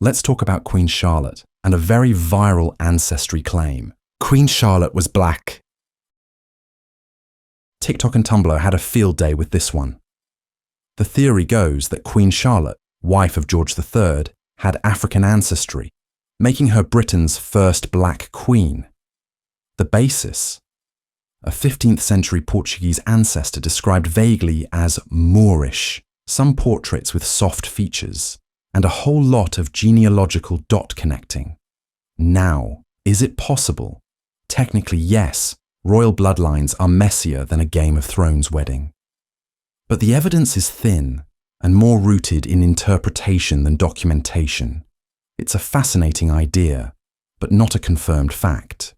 let's talk about Queen Charlotte and a very viral ancestry claim. Queen Charlotte was black. TikTok and Tumblr had a field day with this one. The theory goes that Queen Charlotte, wife of George III, had African ancestry, making her Britain's first black queen. The basis? A 15th century Portuguese ancestor described vaguely as Moorish, some portraits with soft features, and a whole lot of genealogical dot connecting. Now, is it possible? Technically, yes, royal bloodlines are messier than a Game of Thrones wedding. But the evidence is thin and more rooted in interpretation than documentation. It's a fascinating idea, but not a confirmed fact.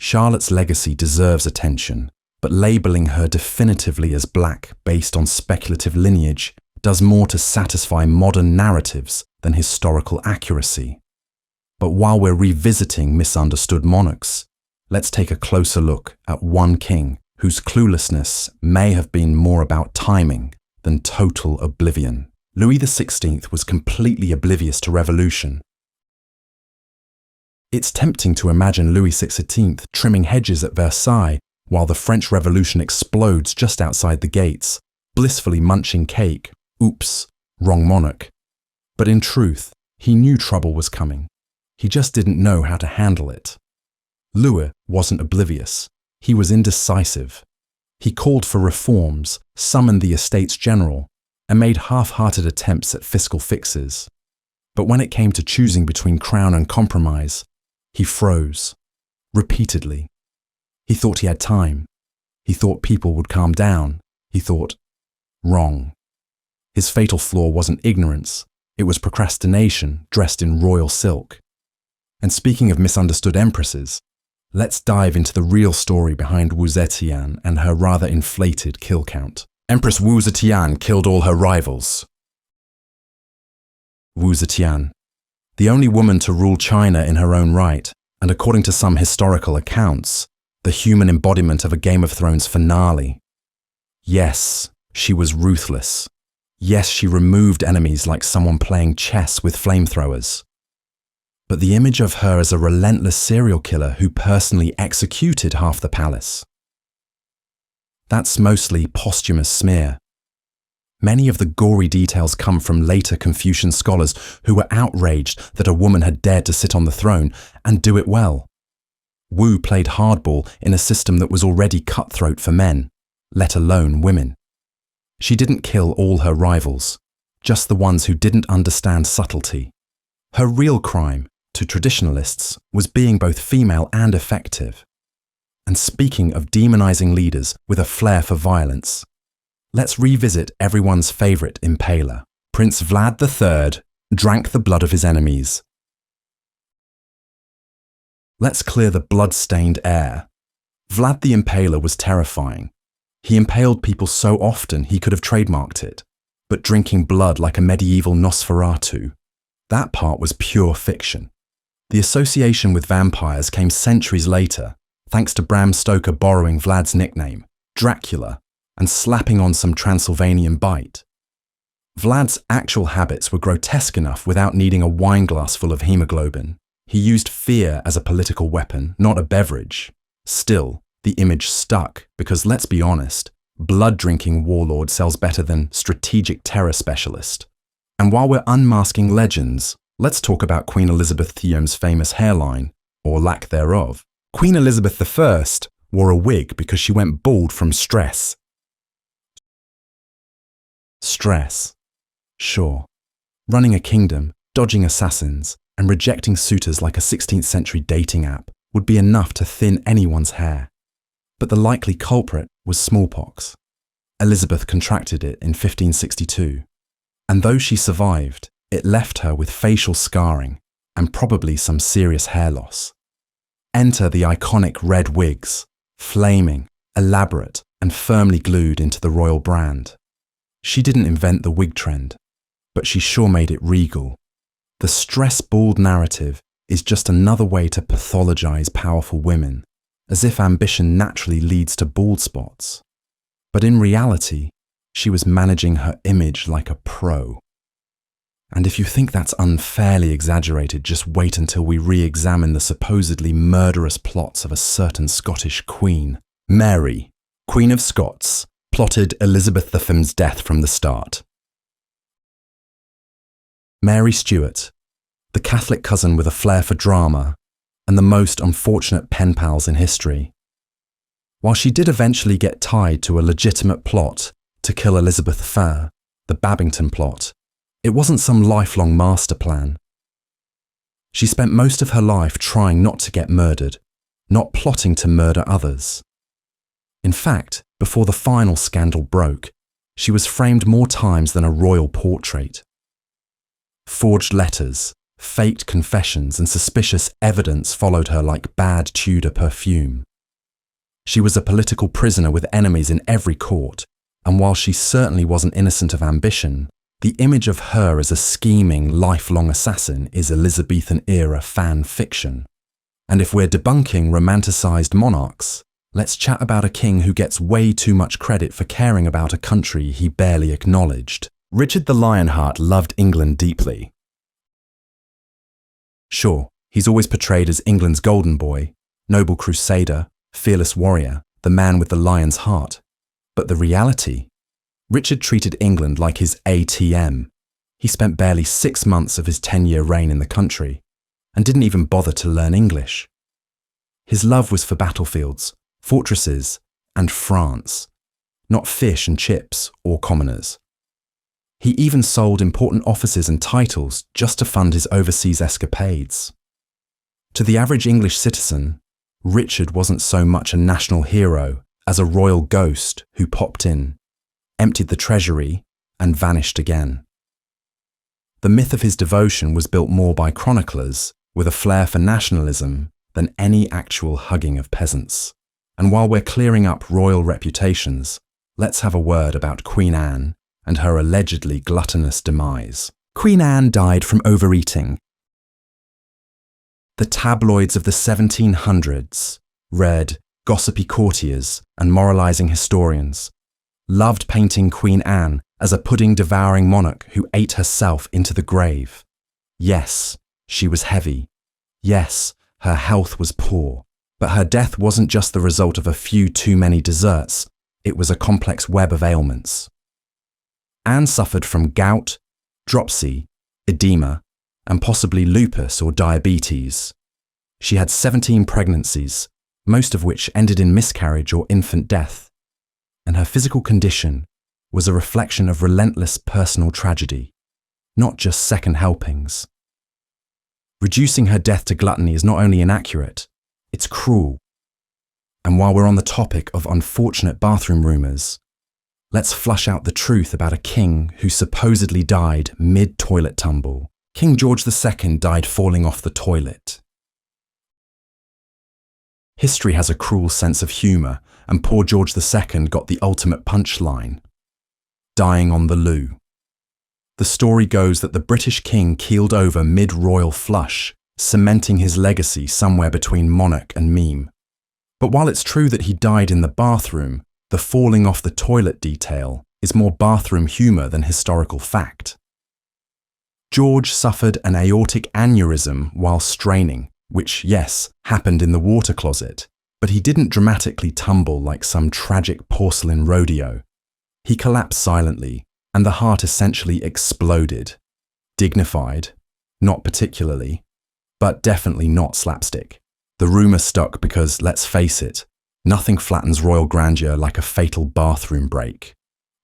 Charlotte's legacy deserves attention, but labeling her definitively as black based on speculative lineage does more to satisfy modern narratives than historical accuracy. But while we're revisiting misunderstood monarchs, let's take a closer look at one king whose cluelessness may have been more about timing than total oblivion. Louis XVI was completely oblivious to revolution. It's tempting to imagine Louis XVI trimming hedges at Versailles while the French Revolution explodes just outside the gates, blissfully munching cake. Oops, wrong monarch. But in truth, he knew trouble was coming. He just didn't know how to handle it. Louis wasn't oblivious. He was indecisive. He called for reforms, summoned the Estates General, and made half-hearted attempts at fiscal fixes. But when it came to choosing between crown and compromise, he froze. Repeatedly. He thought he had time. He thought people would calm down. He thought, wrong. His fatal flaw wasn't ignorance. It was procrastination dressed in royal silk. And speaking of misunderstood empresses, let's dive into the real story behind Wu Zetian and her rather inflated kill count. Empress Wu Zetian killed all her rivals. Wu Zetian, the only woman to rule China in her own right, and according to some historical accounts, the human embodiment of a Game of Thrones finale. Yes, she was ruthless. Yes, she removed enemies like someone playing chess with flamethrowers. But the image of her as a relentless serial killer who personally executed half the palace. That's mostly posthumous smear. Many of the gory details come from later Confucian scholars who were outraged that a woman had dared to sit on the throne and do it well. Wu played hardball in a system that was already cutthroat for men, let alone women. She didn't kill all her rivals, just the ones who didn't understand subtlety. Her real crime, to traditionalists, was being both female and effective. And speaking of demonizing leaders with a flair for violence, let's revisit everyone's favorite impaler. Prince Vlad III drank the blood of his enemies. Let's clear the blood-stained air. Vlad the Impaler was terrifying. He impaled people so often he could have trademarked it, but drinking blood like a medieval Nosferatu, that part was pure fiction. The association with vampires came centuries later, thanks to Bram Stoker borrowing Vlad's nickname, Dracula, and slapping on some Transylvanian bite. Vlad's actual habits were grotesque enough without needing a wineglass full of hemoglobin. He used fear as a political weapon, not a beverage. Still, the image stuck because, let's be honest, blood-drinking warlord sells better than strategic terror specialist. And while we're unmasking legends, let's talk about Queen Elizabeth III's famous hairline, or lack thereof. Queen Elizabeth I wore a wig because she went bald from stress. Stress. Sure. Running a kingdom, dodging assassins, and rejecting suitors like a 16th century dating app would be enough to thin anyone's hair. But the likely culprit was smallpox. Elizabeth contracted it in 1562. And though she survived, it left her with facial scarring and probably some serious hair loss. Enter the iconic red wigs, flaming, elaborate, and firmly glued into the royal brand. She didn't invent the wig trend, but she sure made it regal. The stress bald narrative is just another way to pathologize powerful women, as if ambition naturally leads to bald spots. But in reality, she was managing her image like a pro. And if you think that's unfairly exaggerated, just wait until we re-examine the supposedly murderous plots of a certain Scottish queen. Mary, Queen of Scots, plotted Elizabeth I's death from the start. Mary Stuart, the Catholic cousin with a flair for drama, and the most unfortunate pen pals in history. While she did eventually get tied to a legitimate plot to kill Elizabeth I, the Babington plot, it wasn't some lifelong master plan. She spent most of her life trying not to get murdered, not plotting to murder others. In fact, before the final scandal broke, she was framed more times than a royal portrait. Forged letters, faked confessions, and suspicious evidence followed her like bad Tudor perfume. She was a political prisoner with enemies in every court, and while she certainly wasn't innocent of ambition, the image of her as a scheming, lifelong assassin is Elizabethan-era fan fiction. And if we're debunking romanticised monarchs, let's chat about a king who gets way too much credit for caring about a country he barely acknowledged. Richard the Lionheart loved England deeply. Sure, he's always portrayed as England's golden boy, noble crusader, fearless warrior, the man with the lion's heart. But the reality? Richard treated England like his ATM. He spent barely 6 months of his 10-year reign in the country, and didn't even bother to learn English. His love was for battlefields, fortresses, and France, not fish and chips or commoners. He even sold important offices and titles just to fund his overseas escapades. To the average English citizen, Richard wasn't so much a national hero as a royal ghost who popped in, emptied the treasury, and vanished again. The myth of his devotion was built more by chroniclers with a flair for nationalism than any actual hugging of peasants. And while we're clearing up royal reputations, let's have a word about Queen Anne and her allegedly gluttonous demise. Queen Anne died from overeating. The tabloids of the 1700s, read gossipy courtiers and moralizing historians, loved painting Queen Anne as a pudding-devouring monarch who ate herself into the grave. Yes, she was heavy. Yes, her health was poor. But her death wasn't just the result of a few too many desserts. It was a complex web of ailments. Anne suffered from gout, dropsy, edema, and possibly lupus or diabetes. She had 17 pregnancies, most of which ended in miscarriage or infant death. And her physical condition was a reflection of relentless personal tragedy, not just second helpings. Reducing her death to gluttony is not only inaccurate, it's cruel. And while we're on the topic of unfortunate bathroom rumours, let's flush out the truth about a king who supposedly died mid-toilet tumble. King George II died falling off the toilet. History has a cruel sense of humour, and poor George II got the ultimate punchline: dying on the loo. The story goes that the British king keeled over mid-royal flush, cementing his legacy somewhere between monarch and meme. But while it's true that he died in the bathroom, The falling off the toilet detail is more bathroom humour than historical fact. George suffered an aortic aneurysm while straining, which, yes, happened in the water closet, but he didn't dramatically tumble like some tragic porcelain rodeo. He collapsed silently, and the heart essentially exploded. Dignified, not particularly, but definitely not slapstick. The rumour stuck because, let's face it, nothing flattens royal grandeur like a fatal bathroom break.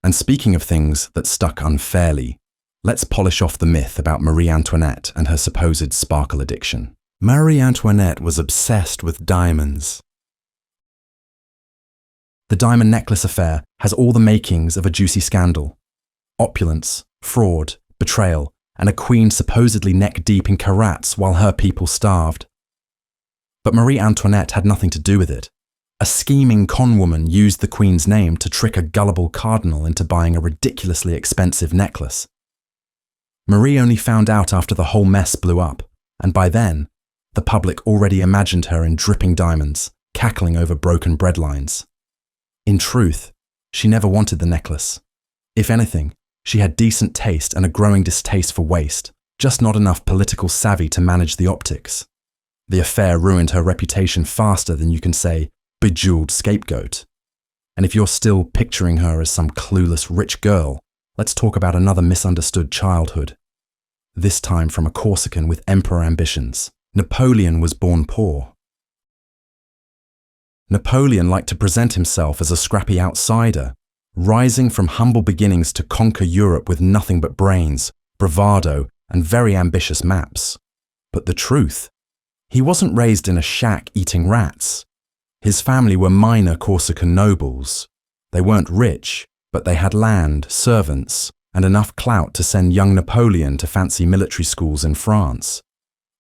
And speaking of things that stuck unfairly, let's polish off the myth about Marie Antoinette and her supposed sparkle addiction. Marie Antoinette was obsessed with diamonds. The diamond necklace affair has all the makings of a juicy scandal. Opulence, fraud, betrayal, and a queen supposedly neck-deep in carats while her people starved. But Marie Antoinette had nothing to do with it. A scheming conwoman used the queen's name to trick a gullible cardinal into buying a ridiculously expensive necklace. Marie only found out after the whole mess blew up, and by then, the public already imagined her in dripping diamonds, cackling over broken bread lines. In truth, she never wanted the necklace. If anything, she had decent taste and a growing distaste for waste, just not enough political savvy to manage the optics. The affair ruined her reputation faster than you can say, bejeweled scapegoat. And if you're still picturing her as some clueless rich girl, let's talk about another misunderstood childhood. This time from a Corsican with emperor ambitions. Napoleon was born poor. Napoleon liked to present himself as a scrappy outsider, rising from humble beginnings to conquer Europe with nothing but brains, bravado, and very ambitious maps. But the truth? He wasn't raised in a shack eating rats. His family were minor Corsican nobles. They weren't rich, but they had land, servants, and enough clout to send young Napoleon to fancy military schools in France.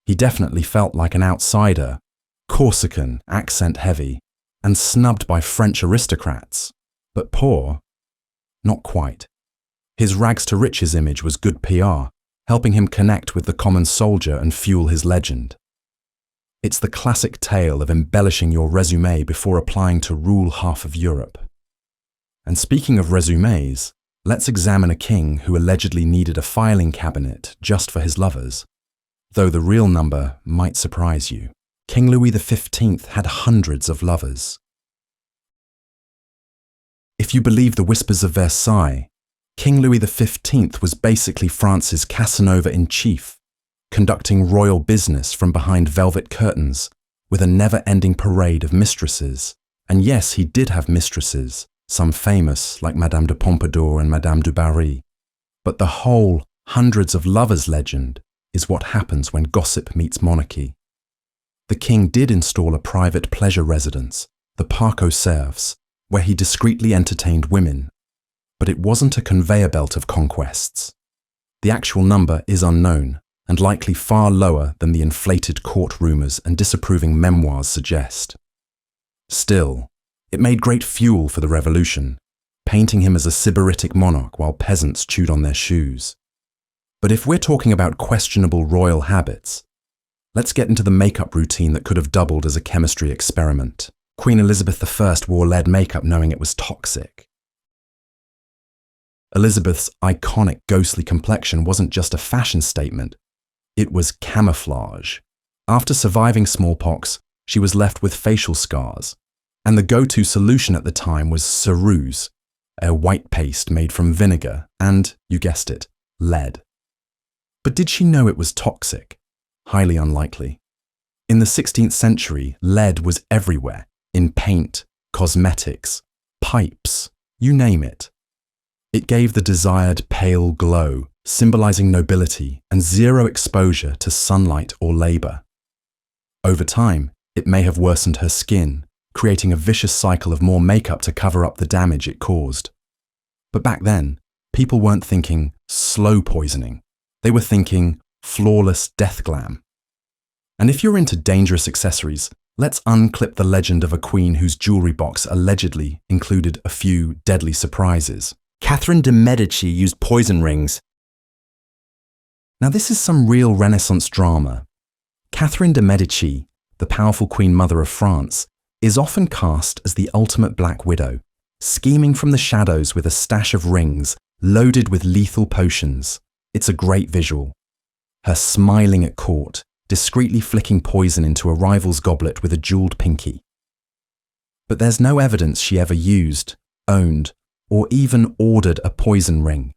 He definitely felt like an outsider, Corsican, accent-heavy, and snubbed by French aristocrats. But poor? Not quite. His rags-to-riches image was good PR, helping him connect with the common soldier and fuel his legend. It's the classic tale of embellishing your resume before applying to rule half of Europe. And speaking of resumes, let's examine a king who allegedly needed a filing cabinet just for his lovers, though the real number might surprise you. King Louis XV had hundreds of lovers. If you believe the whispers of Versailles, King Louis XV was basically France's Casanova in chief, conducting royal business from behind velvet curtains with a never-ending parade of mistresses. And yes, he did have mistresses, some famous like Madame de Pompadour and Madame du Barry. But the whole hundreds of lovers legend is what happens when gossip meets monarchy. The king did install a private pleasure residence, the Parc aux Cerfs, where he discreetly entertained women. But it wasn't a conveyor belt of conquests. The actual number is unknown, and likely far lower than the inflated court rumours and disapproving memoirs suggest. Still, it made great fuel for the revolution, painting him as a sybaritic monarch while peasants chewed on their shoes. But if we're talking about questionable royal habits, let's get into the makeup routine that could have doubled as a chemistry experiment. Queen Elizabeth I wore lead makeup knowing it was toxic. Elizabeth's iconic ghostly complexion wasn't just a fashion statement, it was camouflage. After surviving smallpox, she was left with facial scars, and the go-to solution at the time was ceruse, a white paste made from vinegar and, you guessed it, lead. But did she know it was toxic? Highly unlikely. In the 16th century, lead was everywhere, in paint, cosmetics, pipes, you name it. It gave the desired pale glow, symbolizing nobility and zero exposure to sunlight or labor. Over time, it may have worsened her skin, creating a vicious cycle of more makeup to cover up the damage it caused. But back then, people weren't thinking slow poisoning. They were thinking flawless death glam. And if you're into dangerous accessories, let's unclip the legend of a queen whose jewelry box allegedly included a few deadly surprises. Catherine de' Medici used poison rings. Now this is some real Renaissance drama. Catherine de' Medici, the powerful Queen Mother of France, is often cast as the ultimate Black Widow, scheming from the shadows with a stash of rings loaded with lethal potions. It's a great visual. Her smiling at court, discreetly flicking poison into a rival's goblet with a jeweled pinky. But there's no evidence she ever used, owned, or even ordered a poison ring.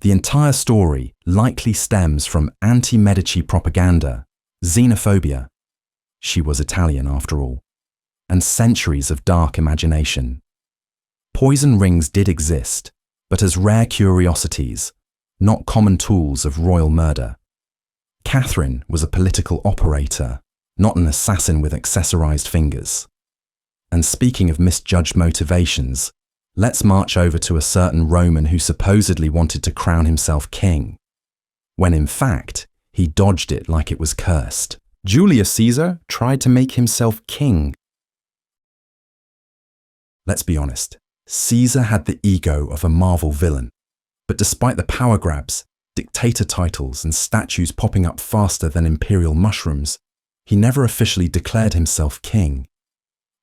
The entire story likely stems from anti-Medici propaganda, xenophobia — she was Italian after all — and centuries of dark imagination. Poison rings did exist, but as rare curiosities, not common tools of royal murder. Catherine was a political operator, not an assassin with accessorized fingers. And speaking of misjudged motivations, let's march over to a certain Roman who supposedly wanted to crown himself king, when in fact, he dodged it like it was cursed. Julius Caesar tried to make himself king. Let's be honest, Caesar had the ego of a Marvel villain, but despite the power grabs, dictator titles and statues popping up faster than imperial mushrooms, he never officially declared himself king.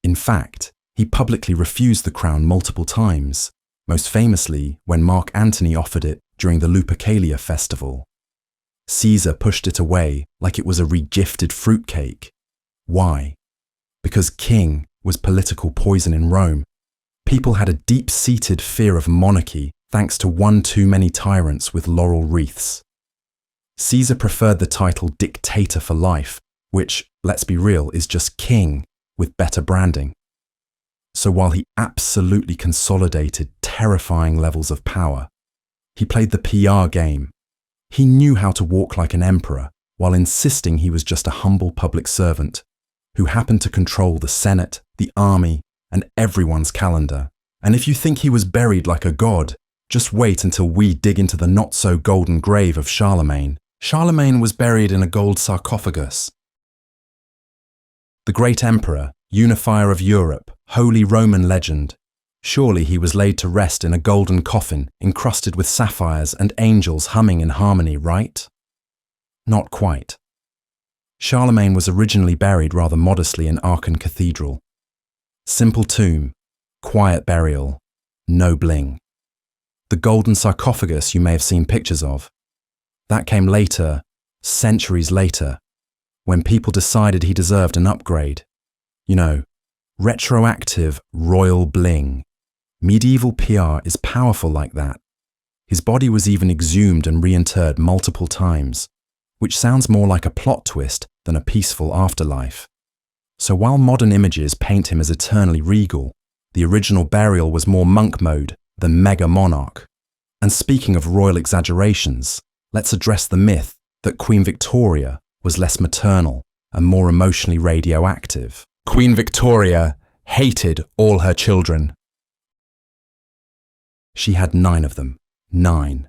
In fact, he publicly refused the crown multiple times, most famously when Mark Antony offered it during the Lupercalia festival. Caesar pushed it away like it was a regifted fruitcake. Why? Because king was political poison in Rome. People had a deep-seated fear of monarchy thanks to one too many tyrants with laurel wreaths. Caesar preferred the title dictator for life, which, let's be real, is just king with better branding. So while he absolutely consolidated terrifying levels of power, he played the PR game. He knew how to walk like an emperor while insisting he was just a humble public servant who happened to control the Senate, the army, and everyone's calendar. And if you think he was buried like a god, just wait until we dig into the not-so-golden grave of Charlemagne. Charlemagne was buried in a gold sarcophagus. The great emperor, unifier of Europe, Holy Roman legend. Surely he was laid to rest in a golden coffin encrusted with sapphires and angels humming in harmony, right? Not quite. Charlemagne was originally buried rather modestly in Aachen Cathedral. Simple tomb, quiet burial, no bling. The golden sarcophagus you may have seen pictures of. That came later, centuries later, when people decided he deserved an upgrade. You know, retroactive royal bling. Medieval PR is powerful like that. His body was even exhumed and reinterred multiple times, which sounds more like a plot twist than a peaceful afterlife. So while modern images paint him as eternally regal, the original burial was more monk mode than mega monarch. And speaking of royal exaggerations, let's address the myth that Queen Victoria was less maternal and more emotionally radioactive. Queen Victoria hated all her children. She had 9 of them. 9.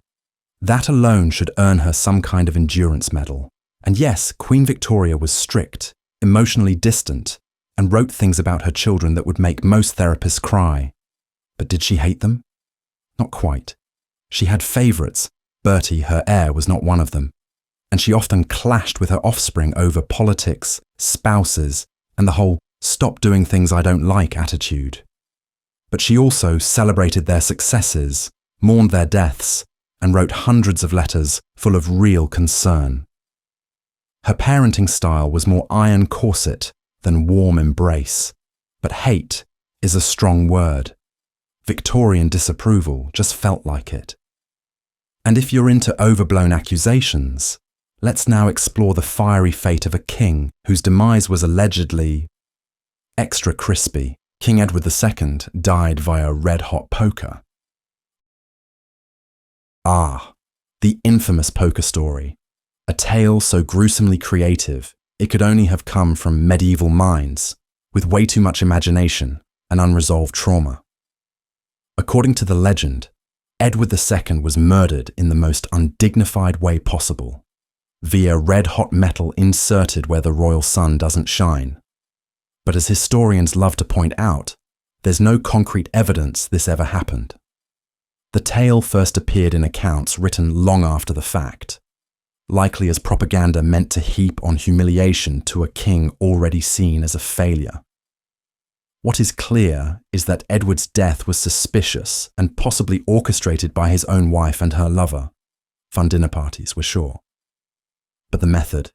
That alone should earn her some kind of endurance medal. And yes, Queen Victoria was strict, emotionally distant, and wrote things about her children that would make most therapists cry. But did she hate them? Not quite. She had favourites. Bertie, her heir, was not one of them. And she often clashed with her offspring over politics, spouses, and the whole "stop doing things I don't like" attitude. But she also celebrated their successes, mourned their deaths, and wrote hundreds of letters full of real concern. Her parenting style was more iron corset than warm embrace, but hate is a strong word. Victorian disapproval just felt like it. And if you're into overblown accusations, let's now explore the fiery fate of a king whose demise was allegedly extra crispy. King Edward II died via red-hot poker. The infamous poker story. A tale so gruesomely creative, it could only have come from medieval minds, with way too much imagination and unresolved trauma. According to the legend, Edward II was murdered in the most undignified way possible, via red-hot metal inserted where the royal sun doesn't shine. But as historians love to point out, there's no concrete evidence this ever happened. The tale first appeared in accounts written long after the fact, likely as propaganda meant to heap on humiliation to a king already seen as a failure. What is clear is that Edward's death was suspicious and possibly orchestrated by his own wife and her lover. Fun dinner parties, we're sure. But the method?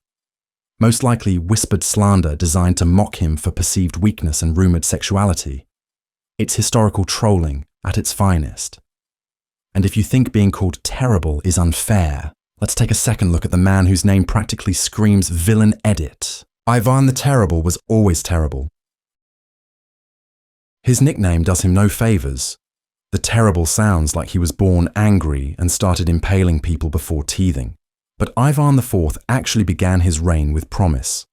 Most likely whispered slander designed to mock him for perceived weakness and rumoured sexuality. It's historical trolling at its finest. And if you think being called terrible is unfair, let's take a second look at the man whose name practically screams villain edit. Ivan the Terrible was always terrible. His nickname does him no favours. The Terrible sounds like he was born angry and started impaling people before teething. But Ivan IV actually began his reign with promise.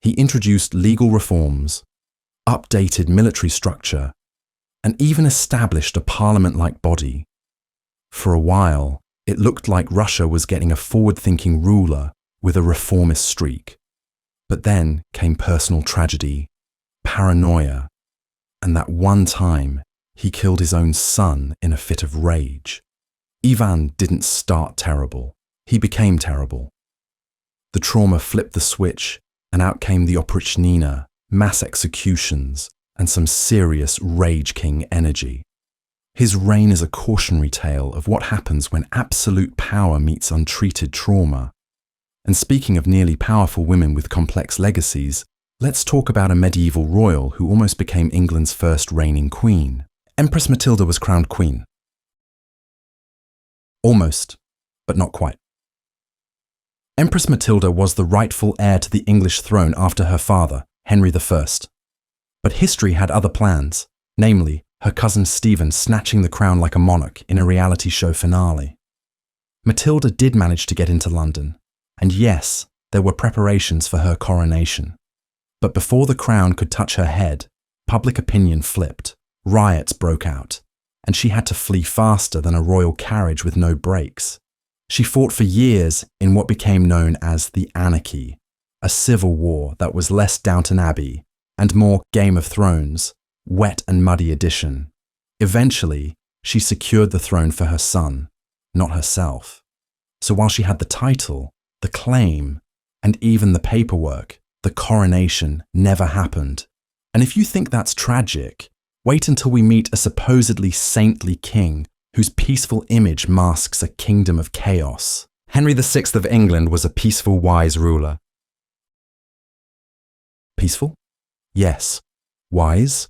He introduced legal reforms, updated military structure, and even established a parliament-like body. For a while, it looked like Russia was getting a forward-thinking ruler with a reformist streak. But then came personal tragedy, paranoia, and that one time he killed his own son in a fit of rage. Ivan didn't start terrible, he became terrible. The trauma flipped the switch and out came the oprichnina, mass executions, and some serious Rage King energy. His reign is a cautionary tale of what happens when absolute power meets untreated trauma. And speaking of nearly powerful women with complex legacies, let's talk about a medieval royal who almost became England's first reigning queen. Empress Matilda was crowned queen. Almost, but not quite. Empress Matilda was the rightful heir to the English throne after her father, Henry I. But history had other plans, namely her cousin Stephen snatching the crown like a monarch in a reality show finale. Matilda did manage to get into London, and yes, there were preparations for her coronation. But before the crown could touch her head, public opinion flipped, riots broke out, and she had to flee faster than a royal carriage with no brakes. She fought for years in what became known as the Anarchy, a civil war that was less Downton Abbey and more Game of Thrones, wet and muddy edition. Eventually, she secured the throne for her son, not herself. So while she had the title, the claim, and even the paperwork, the coronation never happened. And if you think that's tragic, wait until we meet a supposedly saintly king whose peaceful image masks a kingdom of chaos. Henry VI of England was a peaceful, wise ruler. Peaceful? Yes. Wise?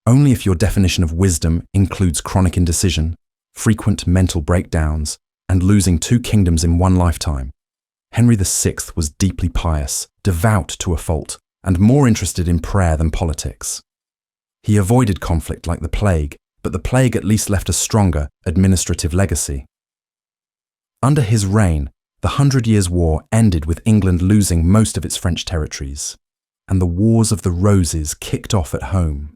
Only if your definition of wisdom includes chronic indecision, frequent mental breakdowns, and losing 2 kingdoms in one lifetime. Henry VI was deeply pious, devout to a fault, and more interested in prayer than politics. He avoided conflict like the plague, but the plague at least left a stronger administrative legacy. Under his reign, the 100 Years' War ended with England losing most of its French territories, and the Wars of the Roses kicked off at home.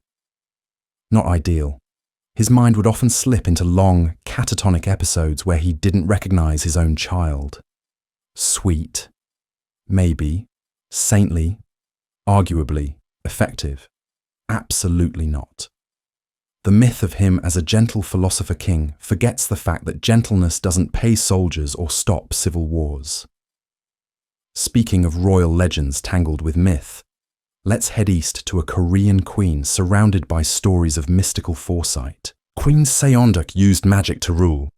Not ideal. His mind would often slip into long, catatonic episodes where he didn't recognize his own child. Sweet, maybe, saintly, arguably, effective. Absolutely not. The myth of him as a gentle philosopher king forgets the fact that gentleness doesn't pay soldiers or stop civil wars. Speaking of royal legends tangled with myth, let's head east to a Korean queen surrounded by stories of mystical foresight. Queen Seongdeok used magic to rule.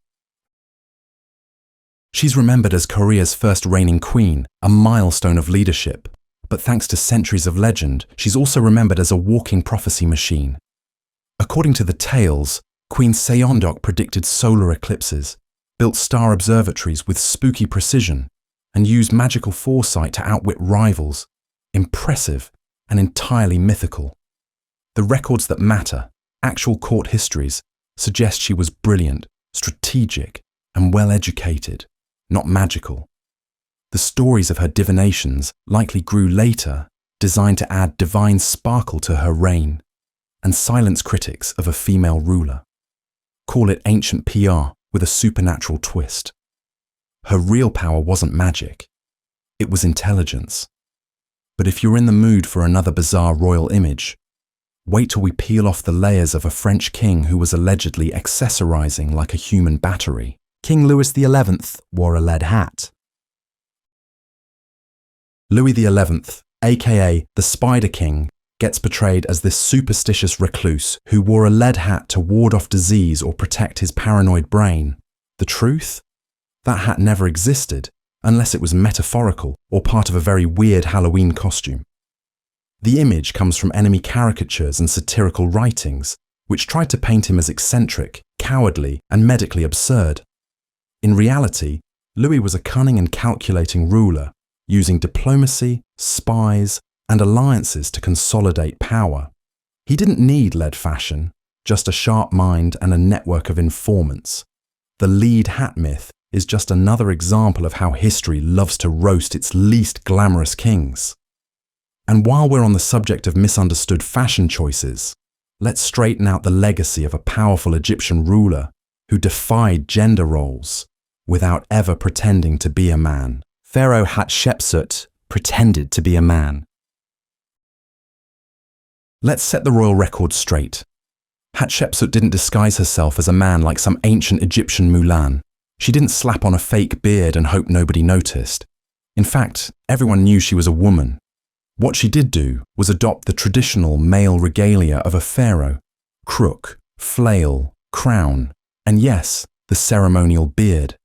She's remembered as Korea's first reigning queen, a milestone of leadership. But thanks to centuries of legend, she's also remembered as a walking prophecy machine. According to the tales, Queen Seongdeok predicted solar eclipses, built star observatories with spooky precision, and used magical foresight to outwit rivals. Impressive and entirely mythical. The records that matter, actual court histories, suggest she was brilliant, strategic, and well-educated, not magical. The stories of her divinations likely grew later, designed to add divine sparkle to her reign, and silence critics of a female ruler. Call it ancient PR with a supernatural twist. Her real power wasn't magic. It was intelligence. But if you're in the mood for another bizarre royal image, wait till we peel off the layers of a French king who was allegedly accessorizing like a human battery. King Louis XI wore a lead hat. Louis XI, aka the Spider King, gets portrayed as this superstitious recluse who wore a lead hat to ward off disease or protect his paranoid brain. The truth? That hat never existed, unless it was metaphorical or part of a very weird Halloween costume. The image comes from enemy caricatures and satirical writings, which tried to paint him as eccentric, cowardly, and medically absurd. In reality, Louis was a cunning and calculating ruler, using diplomacy, spies, and alliances to consolidate power. He didn't need lead fashion, just a sharp mind and a network of informants. The lead hat myth is just another example of how history loves to roast its least glamorous kings. And while we're on the subject of misunderstood fashion choices, let's straighten out the legacy of a powerful Egyptian ruler who defied gender roles without ever pretending to be a man. Pharaoh Hatshepsut pretended to be a man. Let's set the royal record straight. Hatshepsut didn't disguise herself as a man like some ancient Egyptian Mulan. She didn't slap on a fake beard and hope nobody noticed. In fact, everyone knew she was a woman. What she did do was adopt the traditional male regalia of a pharaoh: crook, flail, crown, and yes, the ceremonial beard.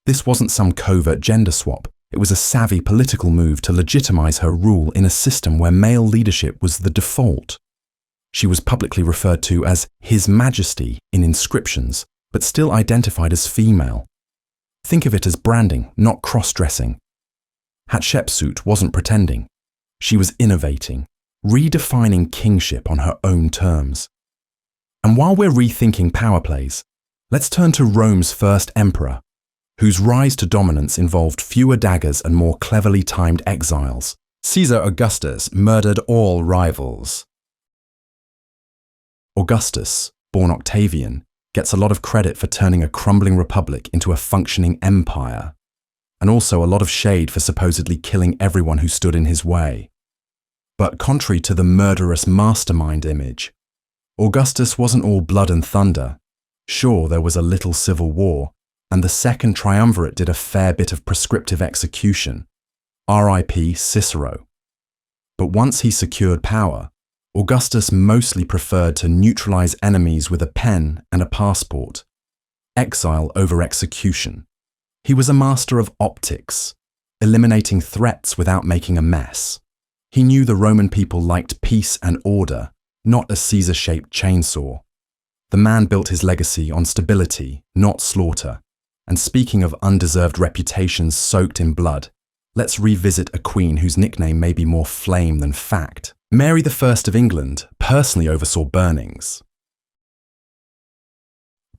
This wasn't some covert gender swap. It was a savvy political move to legitimize her rule in a system where male leadership was the default. She was publicly referred to as His Majesty in inscriptions, but still identified as female. Think of it as branding, not cross-dressing. Hatshepsut wasn't pretending. She was innovating, redefining kingship on her own terms. And while we're rethinking power plays, let's turn to Rome's first emperor, whose rise to dominance involved fewer daggers and more cleverly timed exiles. Caesar Augustus murdered all rivals. Augustus, born Octavian, gets a lot of credit for turning a crumbling republic into a functioning empire, and also a lot of shade for supposedly killing everyone who stood in his way. But contrary to the murderous mastermind image, Augustus wasn't all blood and thunder. Sure, there was a little civil war, and the Second Triumvirate did a fair bit of prescriptive execution. R.I.P. Cicero. But once he secured power, Augustus mostly preferred to neutralize enemies with a pen and a passport. Exile over execution. He was a master of optics, eliminating threats without making a mess. He knew the Roman people liked peace and order, not a Caesar-shaped chainsaw. The man built his legacy on stability, not slaughter. And speaking of undeserved reputations soaked in blood, let's revisit a queen whose nickname may be more flame than fact. Mary I of England personally oversaw burnings.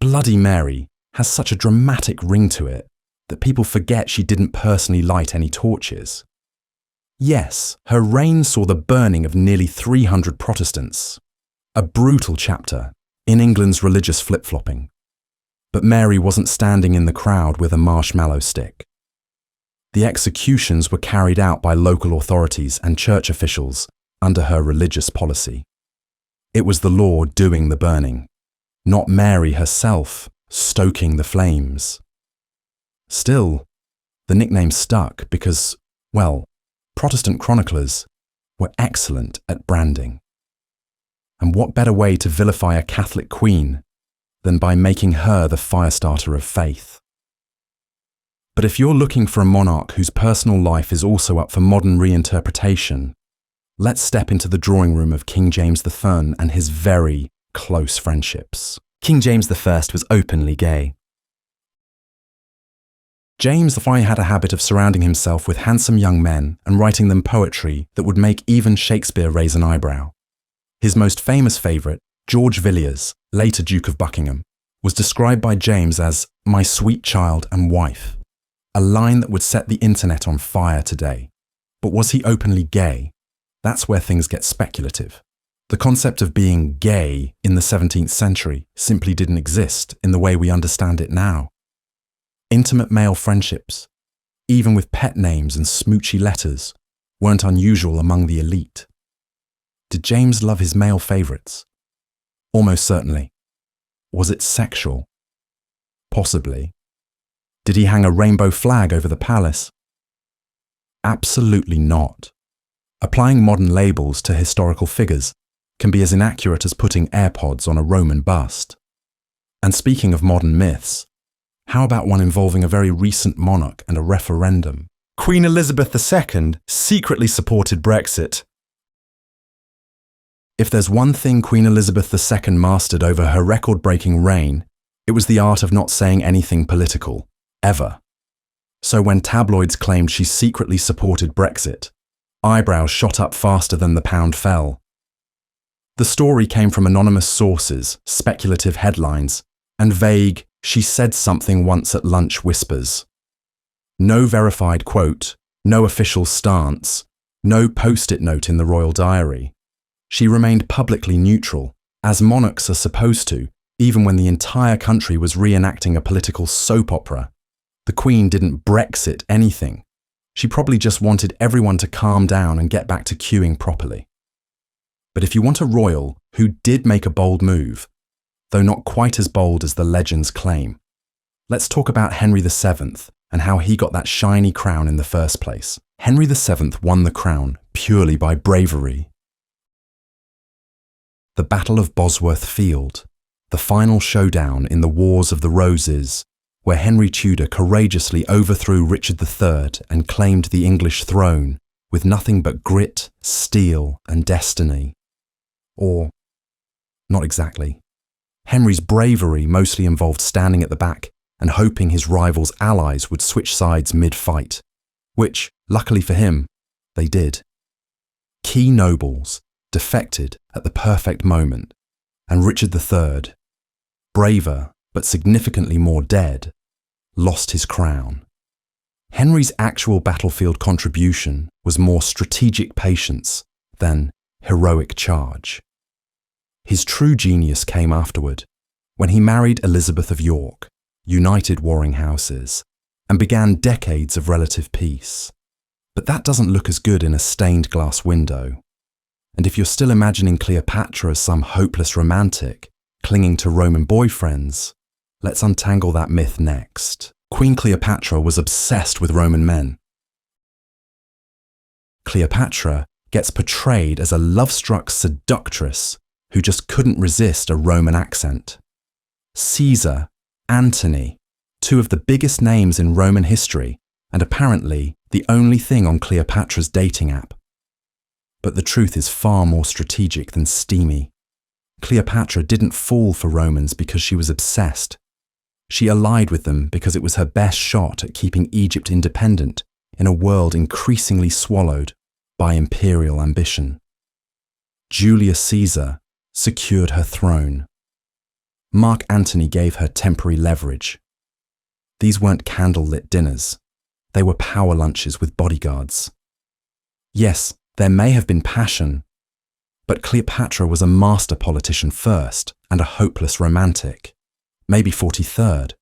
Bloody Mary has such a dramatic ring to it that people forget she didn't personally light any torches. Yes, her reign saw the burning of nearly 300 Protestants, a brutal chapter in England's religious flip-flopping. But Mary wasn't standing in the crowd with a marshmallow stick. The executions were carried out by local authorities and church officials under her religious policy. It was the law doing the burning, not Mary herself stoking the flames. Still, the nickname stuck because, well, Protestant chroniclers were excellent at branding. And what better way to vilify a Catholic queen than by making her the firestarter of faith? But if you're looking for a monarch whose personal life is also up for modern reinterpretation, let's step into the drawing room of King James I and his very close friendships. King James I was openly gay. James I had a habit of surrounding himself with handsome young men and writing them poetry that would make even Shakespeare raise an eyebrow. His most famous favourite, George Villiers, later Duke of Buckingham, was described by James as "my sweet child and wife," a line that would set the internet on fire today. But was he openly gay? That's where things get speculative. The concept of being gay in the 17th century simply didn't exist in the way we understand it now. Intimate male friendships, even with pet names and smoochy letters, weren't unusual among the elite. Did James love his male favourites? Almost certainly. Was it sexual? Possibly. Did he hang a rainbow flag over the palace? Absolutely not. Applying modern labels to historical figures can be as inaccurate as putting AirPods on a Roman bust. And speaking of modern myths, how about one involving a very recent monarch and a referendum? Queen Elizabeth II secretly supported Brexit. If there's one thing Queen Elizabeth II mastered over her record-breaking reign, it was the art of not saying anything political, ever. So when tabloids claimed she secretly supported Brexit, eyebrows shot up faster than the pound fell. The story came from anonymous sources, speculative headlines, and vague, "she said something once at lunch" whispers. No verified quote, no official stance, no post-it note in the royal diary. She remained publicly neutral, as monarchs are supposed to, even when the entire country was reenacting a political soap opera. The Queen didn't Brexit anything. She probably just wanted everyone to calm down and get back to queuing properly. But if you want a royal who did make a bold move, though not quite as bold as the legends claim, let's talk about Henry VII and how he got that shiny crown in the first place. Henry VII won the crown purely by bravery. The Battle of Bosworth Field, the final showdown in the Wars of the Roses, where Henry Tudor courageously overthrew Richard III and claimed the English throne with nothing but grit, steel, and destiny. Or, not exactly. Henry's bravery mostly involved standing at the back and hoping his rival's allies would switch sides mid-fight, which, luckily for him, they did. Key nobles defected at the perfect moment, and Richard III, braver but significantly more dead, lost his crown. Henry's actual battlefield contribution was more strategic patience than heroic charge. His true genius came afterward, when he married Elizabeth of York, united warring houses, and began decades of relative peace. But that doesn't look as good in a stained glass window. And if you're still imagining Cleopatra as some hopeless romantic, clinging to Roman boyfriends, let's untangle that myth next. Queen Cleopatra was obsessed with Roman men. Cleopatra gets portrayed as a love-struck seductress who just couldn't resist a Roman accent. Caesar, Antony, two of the biggest names in Roman history, and apparently the only thing on Cleopatra's dating app. But the truth is far more strategic than steamy. Cleopatra didn't fall for Romans because she was obsessed. She allied with them because it was her best shot at keeping Egypt independent in a world increasingly swallowed by imperial ambition. Julius Caesar secured her throne. Mark Antony gave her temporary leverage. These weren't candlelit dinners. They were power lunches with bodyguards. Yes, there may have been passion, but Cleopatra was a master politician first and a hopeless romantic, maybe 43rd.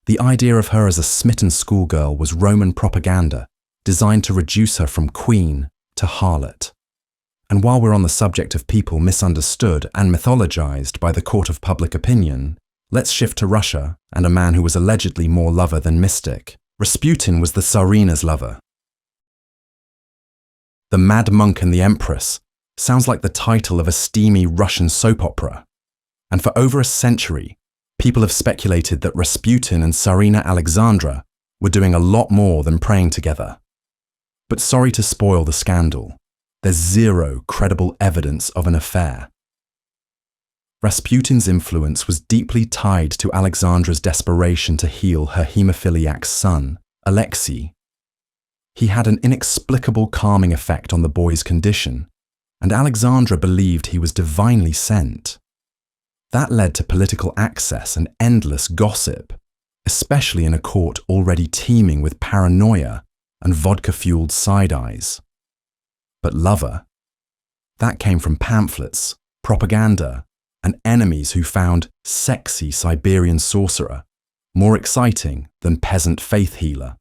The idea of her as a smitten schoolgirl was Roman propaganda designed to reduce her from queen to harlot. And while we're on the subject of people misunderstood and mythologized by the court of public opinion, let's shift to Russia and a man who was allegedly more lover than mystic. Rasputin was the Tsarina's lover. The Mad Monk and the Empress sounds like the title of a steamy Russian soap opera. And for over a century, people have speculated that Rasputin and Tsarina Alexandra were doing a lot more than praying together. But sorry to spoil the scandal, there's zero credible evidence of an affair. Rasputin's influence was deeply tied to Alexandra's desperation to heal her haemophiliac son, Alexei. He had an inexplicable calming effect on the boy's condition, and Alexandra believed he was divinely sent. That led to political access and endless gossip, especially in a court already teeming with paranoia and vodka-fueled side-eyes. But lover? That came from pamphlets, propaganda, and enemies who found sexy Siberian sorcerer more exciting than peasant faith healer.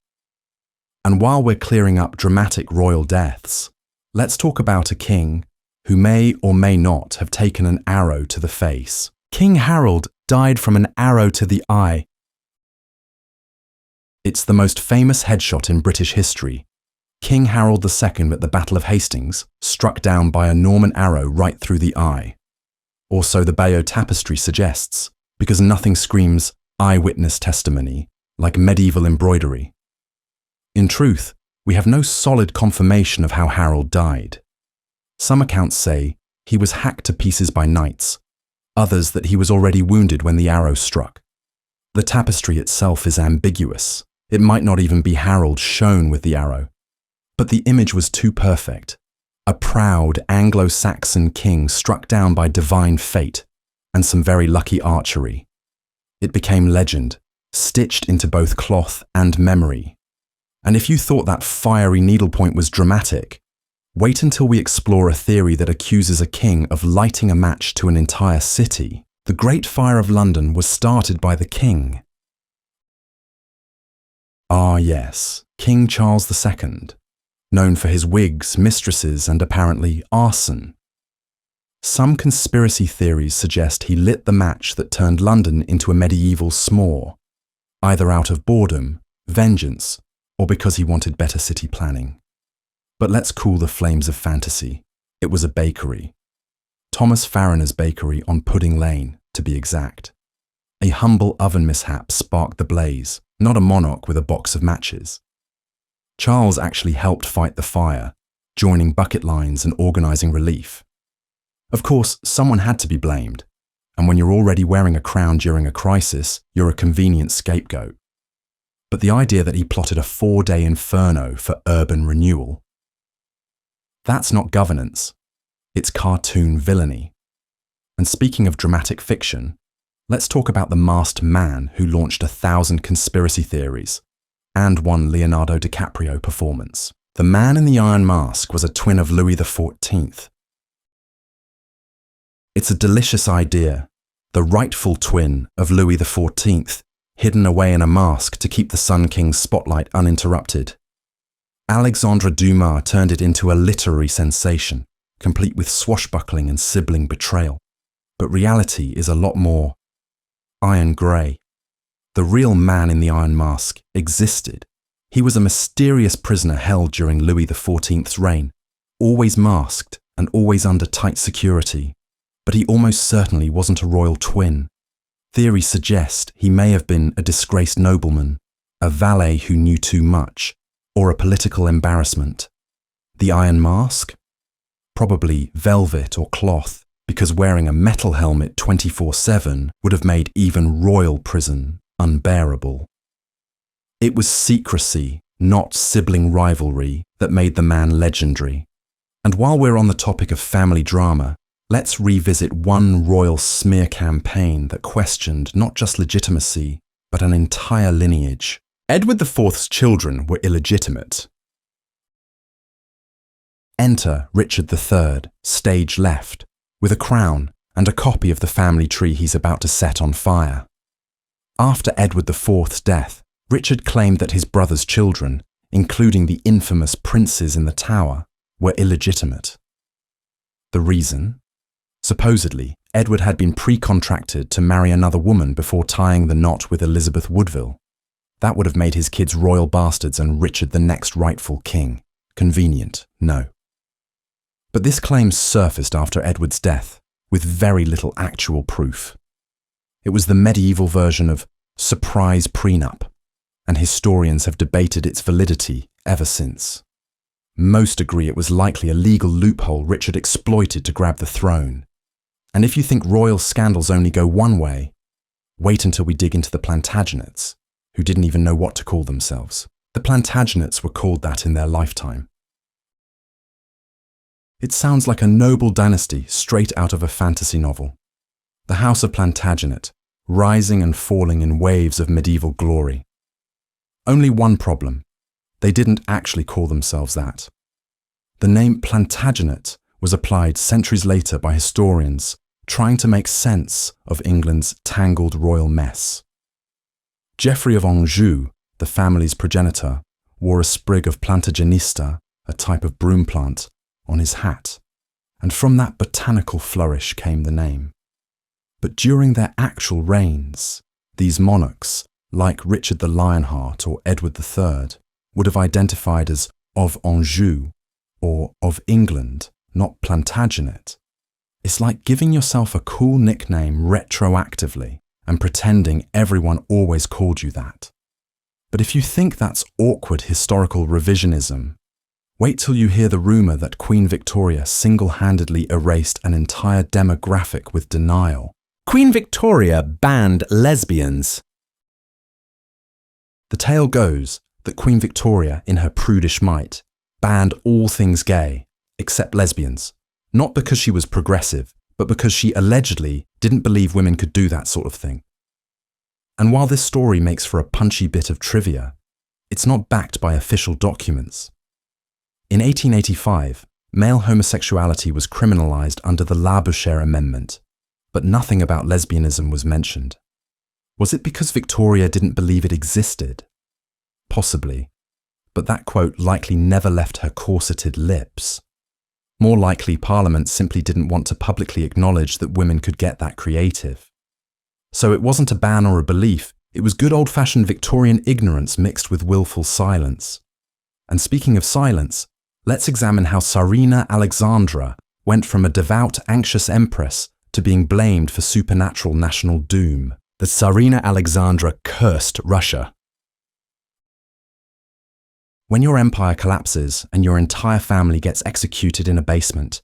And while we're clearing up dramatic royal deaths, let's talk about a king who may or may not have taken an arrow to the face. King Harold died from an arrow to the eye. It's the most famous headshot in British history, King Harold II at the Battle of Hastings, struck down by a Norman arrow right through the eye. Or so the Bayeux Tapestry suggests, because nothing screams eyewitness testimony like medieval embroidery. In truth, we have no solid confirmation of how Harold died. Some accounts say he was hacked to pieces by knights, others that he was already wounded when the arrow struck. The tapestry itself is ambiguous. It might not even be Harold shown with the arrow. But the image was too perfect. A proud Anglo-Saxon king struck down by divine fate and some very lucky archery. It became legend, stitched into both cloth and memory. And if you thought that fiery needlepoint was dramatic, wait until we explore a theory that accuses a king of lighting a match to an entire city. The Great Fire of London was started by the king. Ah yes, King Charles II, known for his wigs, mistresses, and apparently arson. Some conspiracy theories suggest he lit the match that turned London into a medieval s'more, either out of boredom, vengeance, or because he wanted better city planning. But let's cool the flames of fantasy. It was a bakery. Thomas Farriner's bakery on Pudding Lane, to be exact. A humble oven mishap sparked the blaze, not a monarch with a box of matches. Charles actually helped fight the fire, joining bucket lines and organising relief. Of course, someone had to be blamed, and when you're already wearing a crown during a crisis, you're a convenient scapegoat. But the idea that he plotted a 4-day inferno for urban renewal, that's not governance, it's cartoon villainy. And speaking of dramatic fiction, let's talk about the masked man who launched 1,000 conspiracy theories and one Leonardo DiCaprio performance. The Man in the Iron Mask was a twin of Louis XIV. It's a delicious idea, the rightful twin of Louis XIV, hidden away in a mask to keep the Sun King's spotlight uninterrupted. Alexandre Dumas turned it into a literary sensation, complete with swashbuckling and sibling betrayal. But reality is a lot more iron grey. The real Man in the Iron Mask existed. He was a mysterious prisoner held during Louis XIV's reign, always masked and always under tight security. But he almost certainly wasn't a royal twin. Theories suggest he may have been a disgraced nobleman, a valet who knew too much, or a political embarrassment. The Iron Mask? Probably velvet or cloth, because wearing a metal helmet 24/7 would have made even royal prison unbearable. It was secrecy, not sibling rivalry, that made the man legendary. And while we're on the topic of family drama, let's revisit one royal smear campaign that questioned not just legitimacy, but an entire lineage. Edward IV's children were illegitimate. Enter Richard III, stage left, with a crown and a copy of the family tree he's about to set on fire. After Edward IV's death, Richard claimed that his brother's children, including the infamous princes in the Tower, were illegitimate. The reason? Supposedly, Edward had been pre-contracted to marry another woman before tying the knot with Elizabeth Woodville. That would have made his kids royal bastards and Richard the next rightful king. Convenient, no. But this claim surfaced after Edward's death, with very little actual proof. It was the medieval version of surprise prenup, and historians have debated its validity ever since. Most agree it was likely a legal loophole Richard exploited to grab the throne. And if you think royal scandals only go one way, wait until we dig into the Plantagenets, who didn't even know what to call themselves. The Plantagenets were called that in their lifetime. It sounds like a noble dynasty straight out of a fantasy novel. The House of Plantagenet, rising and falling in waves of medieval glory. Only one problem. They didn't actually call themselves that. The name Plantagenet was applied centuries later by historians trying to make sense of England's tangled royal mess. Geoffrey of Anjou, the family's progenitor, wore a sprig of Plantagenista, a type of broom plant, on his hat, and from that botanical flourish came the name. But during their actual reigns, these monarchs, like Richard the Lionheart or Edward III, would have identified as of Anjou or of England, not Plantagenet. It's like giving yourself a cool nickname retroactively and pretending everyone always called you that. But if you think that's awkward historical revisionism, wait till you hear the rumour that Queen Victoria single-handedly erased an entire demographic with denial. Queen Victoria banned lesbians. The tale goes that Queen Victoria, in her prudish might, banned all things gay, except lesbians, not because she was progressive, but because she allegedly didn't believe women could do that sort of thing. And while this story makes for a punchy bit of trivia, it's not backed by official documents. In 1885, male homosexuality was criminalised under the Labouchere Amendment, but nothing about lesbianism was mentioned. Was it because Victoria didn't believe it existed? Possibly, but that quote likely never left her corseted lips. More likely, Parliament simply didn't want to publicly acknowledge that women could get that creative. So it wasn't a ban or a belief, it was good old-fashioned Victorian ignorance mixed with willful silence. And speaking of silence, let's examine how Tsarina Alexandra went from a devout, anxious empress to being blamed for supernatural national doom. The Tsarina Alexandra cursed Russia. When your empire collapses and your entire family gets executed in a basement,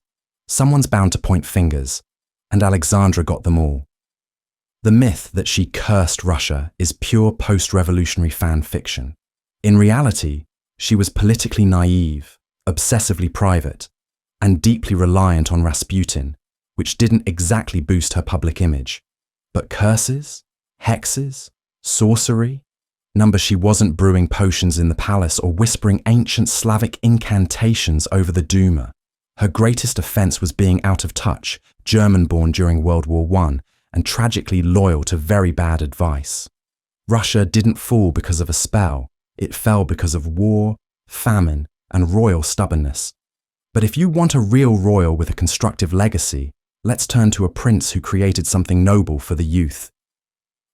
someone's bound to point fingers, and Alexandra got them all. The myth that she cursed Russia is pure post-revolutionary fan fiction. In reality, she was politically naive, obsessively private, and deeply reliant on Rasputin, which didn't exactly boost her public image. But curses? Hexes? Sorcery? Number she wasn't brewing potions in the palace or whispering ancient Slavic incantations over the Duma. Her greatest offence was being out of touch, German-born during World War I, and tragically loyal to very bad advice. Russia didn't fall because of a spell, it fell because of war, famine, and royal stubbornness. But if you want a real royal with a constructive legacy, let's turn to a prince who created something noble for the youth.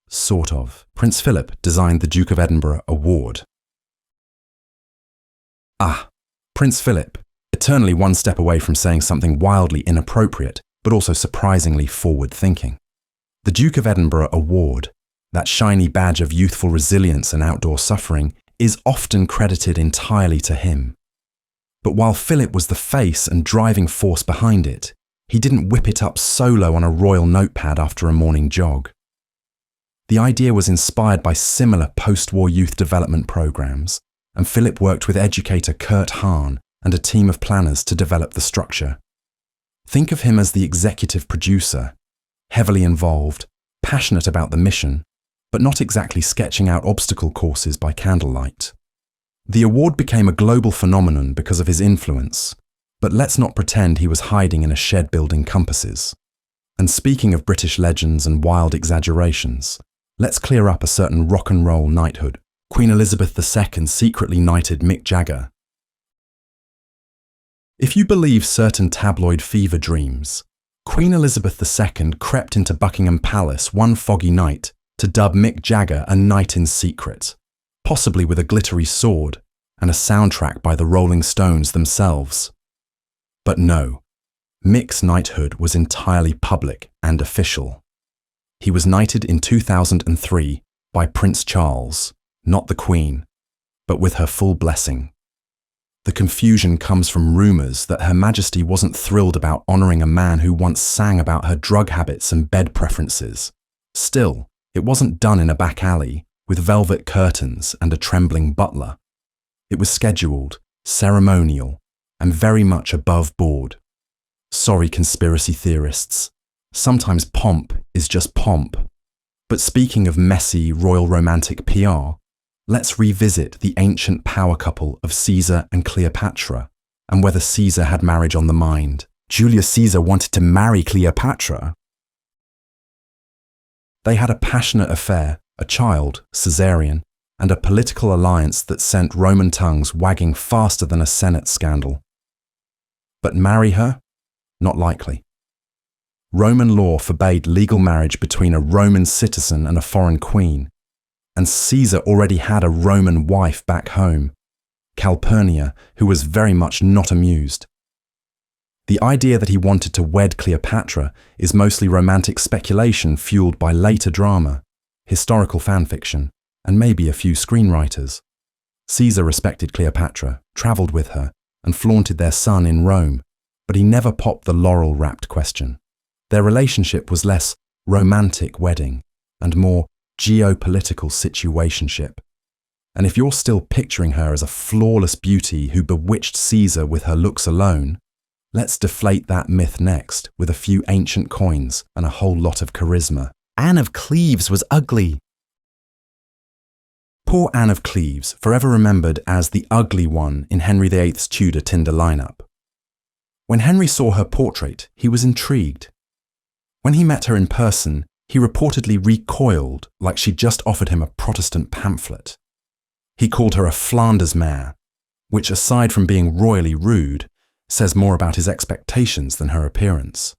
Sort of. Prince Philip designed the Duke of Edinburgh Award. Prince Philip, eternally one step away from saying something wildly inappropriate, but also surprisingly forward-thinking. The Duke of Edinburgh Award, that shiny badge of youthful resilience and outdoor suffering, is often credited entirely to him. But while Philip was the face and driving force behind it, he didn't whip it up solo on a royal notepad after a morning jog. The idea was inspired by similar post-war youth development programs, and Philip worked with educator Kurt Hahn and a team of planners to develop the structure. Think of him as the executive producer, heavily involved, passionate about the mission, but not exactly sketching out obstacle courses by candlelight. The award became a global phenomenon because of his influence, but let's not pretend he was hiding in a shed building compasses. And speaking of British legends and wild exaggerations, let's clear up a certain rock and roll knighthood. Queen Elizabeth II secretly knighted Mick Jagger. If you believe certain tabloid fever dreams, Queen Elizabeth II crept into Buckingham Palace one foggy night to dub Mick Jagger a knight in secret, possibly with a glittery sword and a soundtrack by the Rolling Stones themselves. But no, Mick's knighthood was entirely public and official. He was knighted in 2003 by Prince Charles, not the Queen, but with her full blessing. The confusion comes from rumours that Her Majesty wasn't thrilled about honouring a man who once sang about her drug habits and bed preferences. Still, it wasn't done in a back alley, with velvet curtains and a trembling butler. It was scheduled, ceremonial, and very much above board. Sorry, conspiracy theorists. Sometimes pomp is just pomp. But speaking of messy, royal romantic PR, let's revisit the ancient power couple of Caesar and Cleopatra, and whether Caesar had marriage on the mind. Julius Caesar wanted to marry Cleopatra. They had a passionate affair, a child, Caesarion, and a political alliance that sent Roman tongues wagging faster than a Senate scandal. But marry her? Not likely. Roman law forbade legal marriage between a Roman citizen and a foreign queen, and Caesar already had a Roman wife back home. Calpurnia, who was very much not amused. The idea that he wanted to wed Cleopatra is mostly romantic speculation fueled by later drama, historical fanfiction, and maybe a few screenwriters. Caesar respected Cleopatra, travelled with her, and flaunted their son in Rome, but he never popped the laurel-wrapped question. Their relationship was less romantic wedding and more geopolitical situationship. And if you're still picturing her as a flawless beauty who bewitched Caesar with her looks alone, let's deflate that myth next with a few ancient coins and a whole lot of charisma. Anne of Cleves was ugly. Poor Anne of Cleves, forever remembered as the ugly one in Henry VIII's Tudor Tinder lineup. When Henry saw her portrait, he was intrigued. When he met her in person, he reportedly recoiled like she'd just offered him a Protestant pamphlet. He called her a Flanders mare, which, aside from being royally rude, says more about his expectations than her appearance.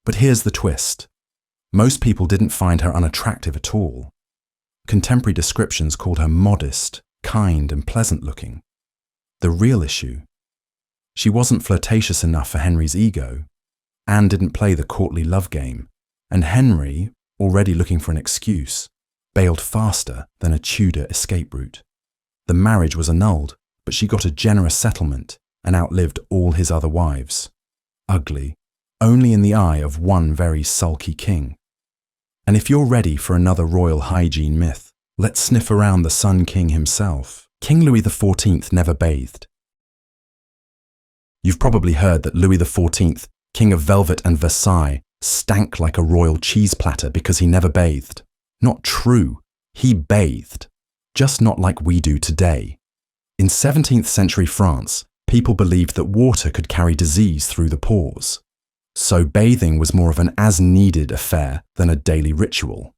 But here's the twist. Most people didn't find her unattractive at all. Contemporary descriptions called her modest, kind, and pleasant-looking. The real issue? She wasn't flirtatious enough for Henry's ego. Anne didn't play the courtly love game, and Henry, already looking for an excuse, bailed faster than a Tudor escape route. The marriage was annulled, but she got a generous settlement and outlived all his other wives. Ugly, only in the eye of one very sulky king. And if you're ready for another royal hygiene myth, let's sniff around the Sun King himself. King Louis XIV never bathed. You've probably heard that Louis XIV, King of Velvet and Versailles, stank like a royal cheese platter because he never bathed. Not true. He bathed. Just not like we do today. In 17th century France, people believed that water could carry disease through the pores. So bathing was more of an as-needed affair than a daily ritual.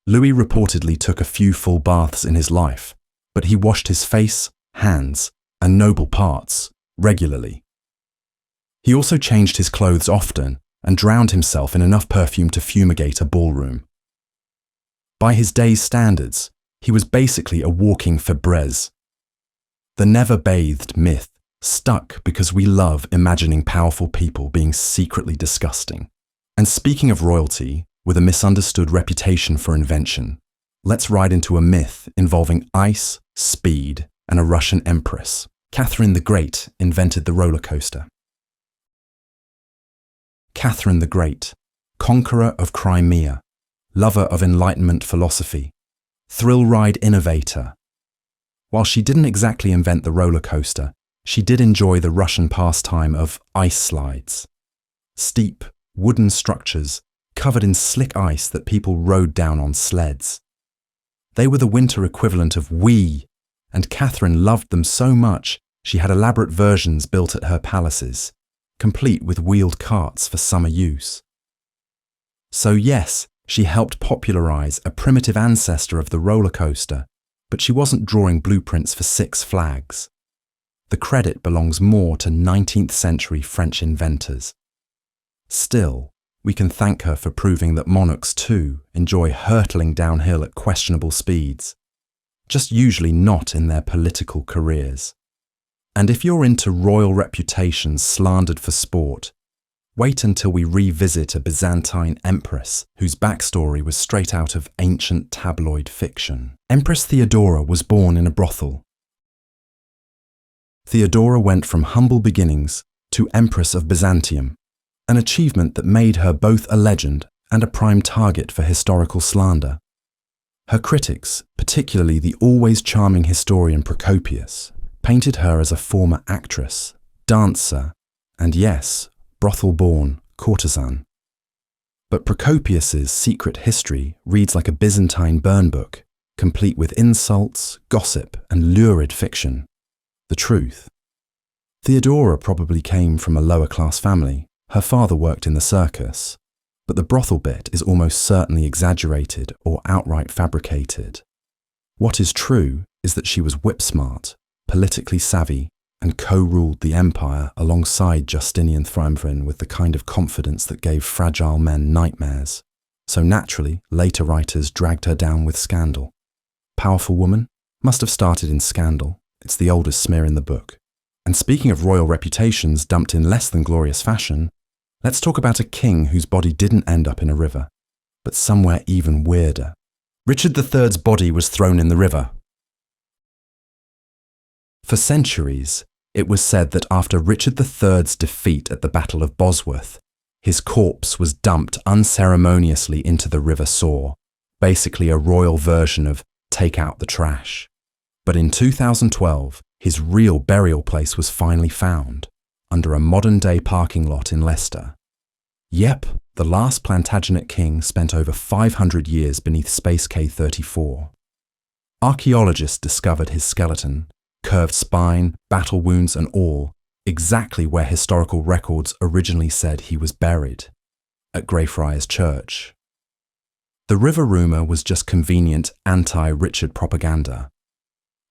Louis reportedly took a few full baths in his life, but he washed his face, hands, and noble parts regularly. He also changed his clothes often and drowned himself in enough perfume to fumigate a ballroom. By his day's standards, he was basically a walking Febreze. The never-bathed myth stuck because we love imagining powerful people being secretly disgusting. And speaking of royalty, with a misunderstood reputation for invention, let's ride into a myth involving ice, speed, and a Russian empress. Catherine the Great invented the roller coaster. Catherine the Great, conqueror of Crimea, lover of Enlightenment philosophy, thrill ride innovator. While she didn't exactly invent the roller coaster, she did enjoy the Russian pastime of ice slides. Steep, wooden structures covered in slick ice that people rode down on sleds. They were the winter equivalent of Wii, and Catherine loved them so much she had elaborate versions built at her palaces, complete with wheeled carts for summer use. So yes, she helped popularize a primitive ancestor of the roller coaster, but she wasn't drawing blueprints for Six Flags. The credit belongs more to 19th century French inventors. Still, we can thank her for proving that monarchs too enjoy hurtling downhill at questionable speeds, just usually not in their political careers. And if you're into royal reputations slandered for sport, wait until we revisit a Byzantine empress whose backstory was straight out of ancient tabloid fiction. Empress Theodora was born in a brothel. Theodora went from humble beginnings to Empress of Byzantium, an achievement that made her both a legend and a prime target for historical slander. Her critics, particularly the always charming historian Procopius, painted her as a former actress, dancer, and yes, brothel-born courtesan. But Procopius's secret history reads like a Byzantine burn book, complete with insults, gossip, and lurid fiction. The truth. Theodora probably came from a lower-class family. Her father worked in the circus, but the brothel bit is almost certainly exaggerated or outright fabricated. What is true is that she was whip-smart, politically savvy, and co-ruled the empire alongside Justinian Triumvirate with the kind of confidence that gave fragile men nightmares. So naturally, later writers dragged her down with scandal. Powerful woman? Must have started in scandal. It's the oldest smear in the book. And speaking of royal reputations dumped in less than glorious fashion, let's talk about a king whose body didn't end up in a river, but somewhere even weirder. Richard III's body was thrown in the river. For centuries, it was said that after Richard III's defeat at the Battle of Bosworth, his corpse was dumped unceremoniously into the River Soar, basically a royal version of take out the trash. But in 2012, his real burial place was finally found, under a modern-day parking lot in Leicester. Yep, the last Plantagenet king spent over 500 years beneath Space K-34. Archaeologists discovered his skeleton, curved spine, battle wounds and all, exactly where historical records originally said he was buried, at Greyfriars Church. The river rumour was just convenient anti-Richard propaganda.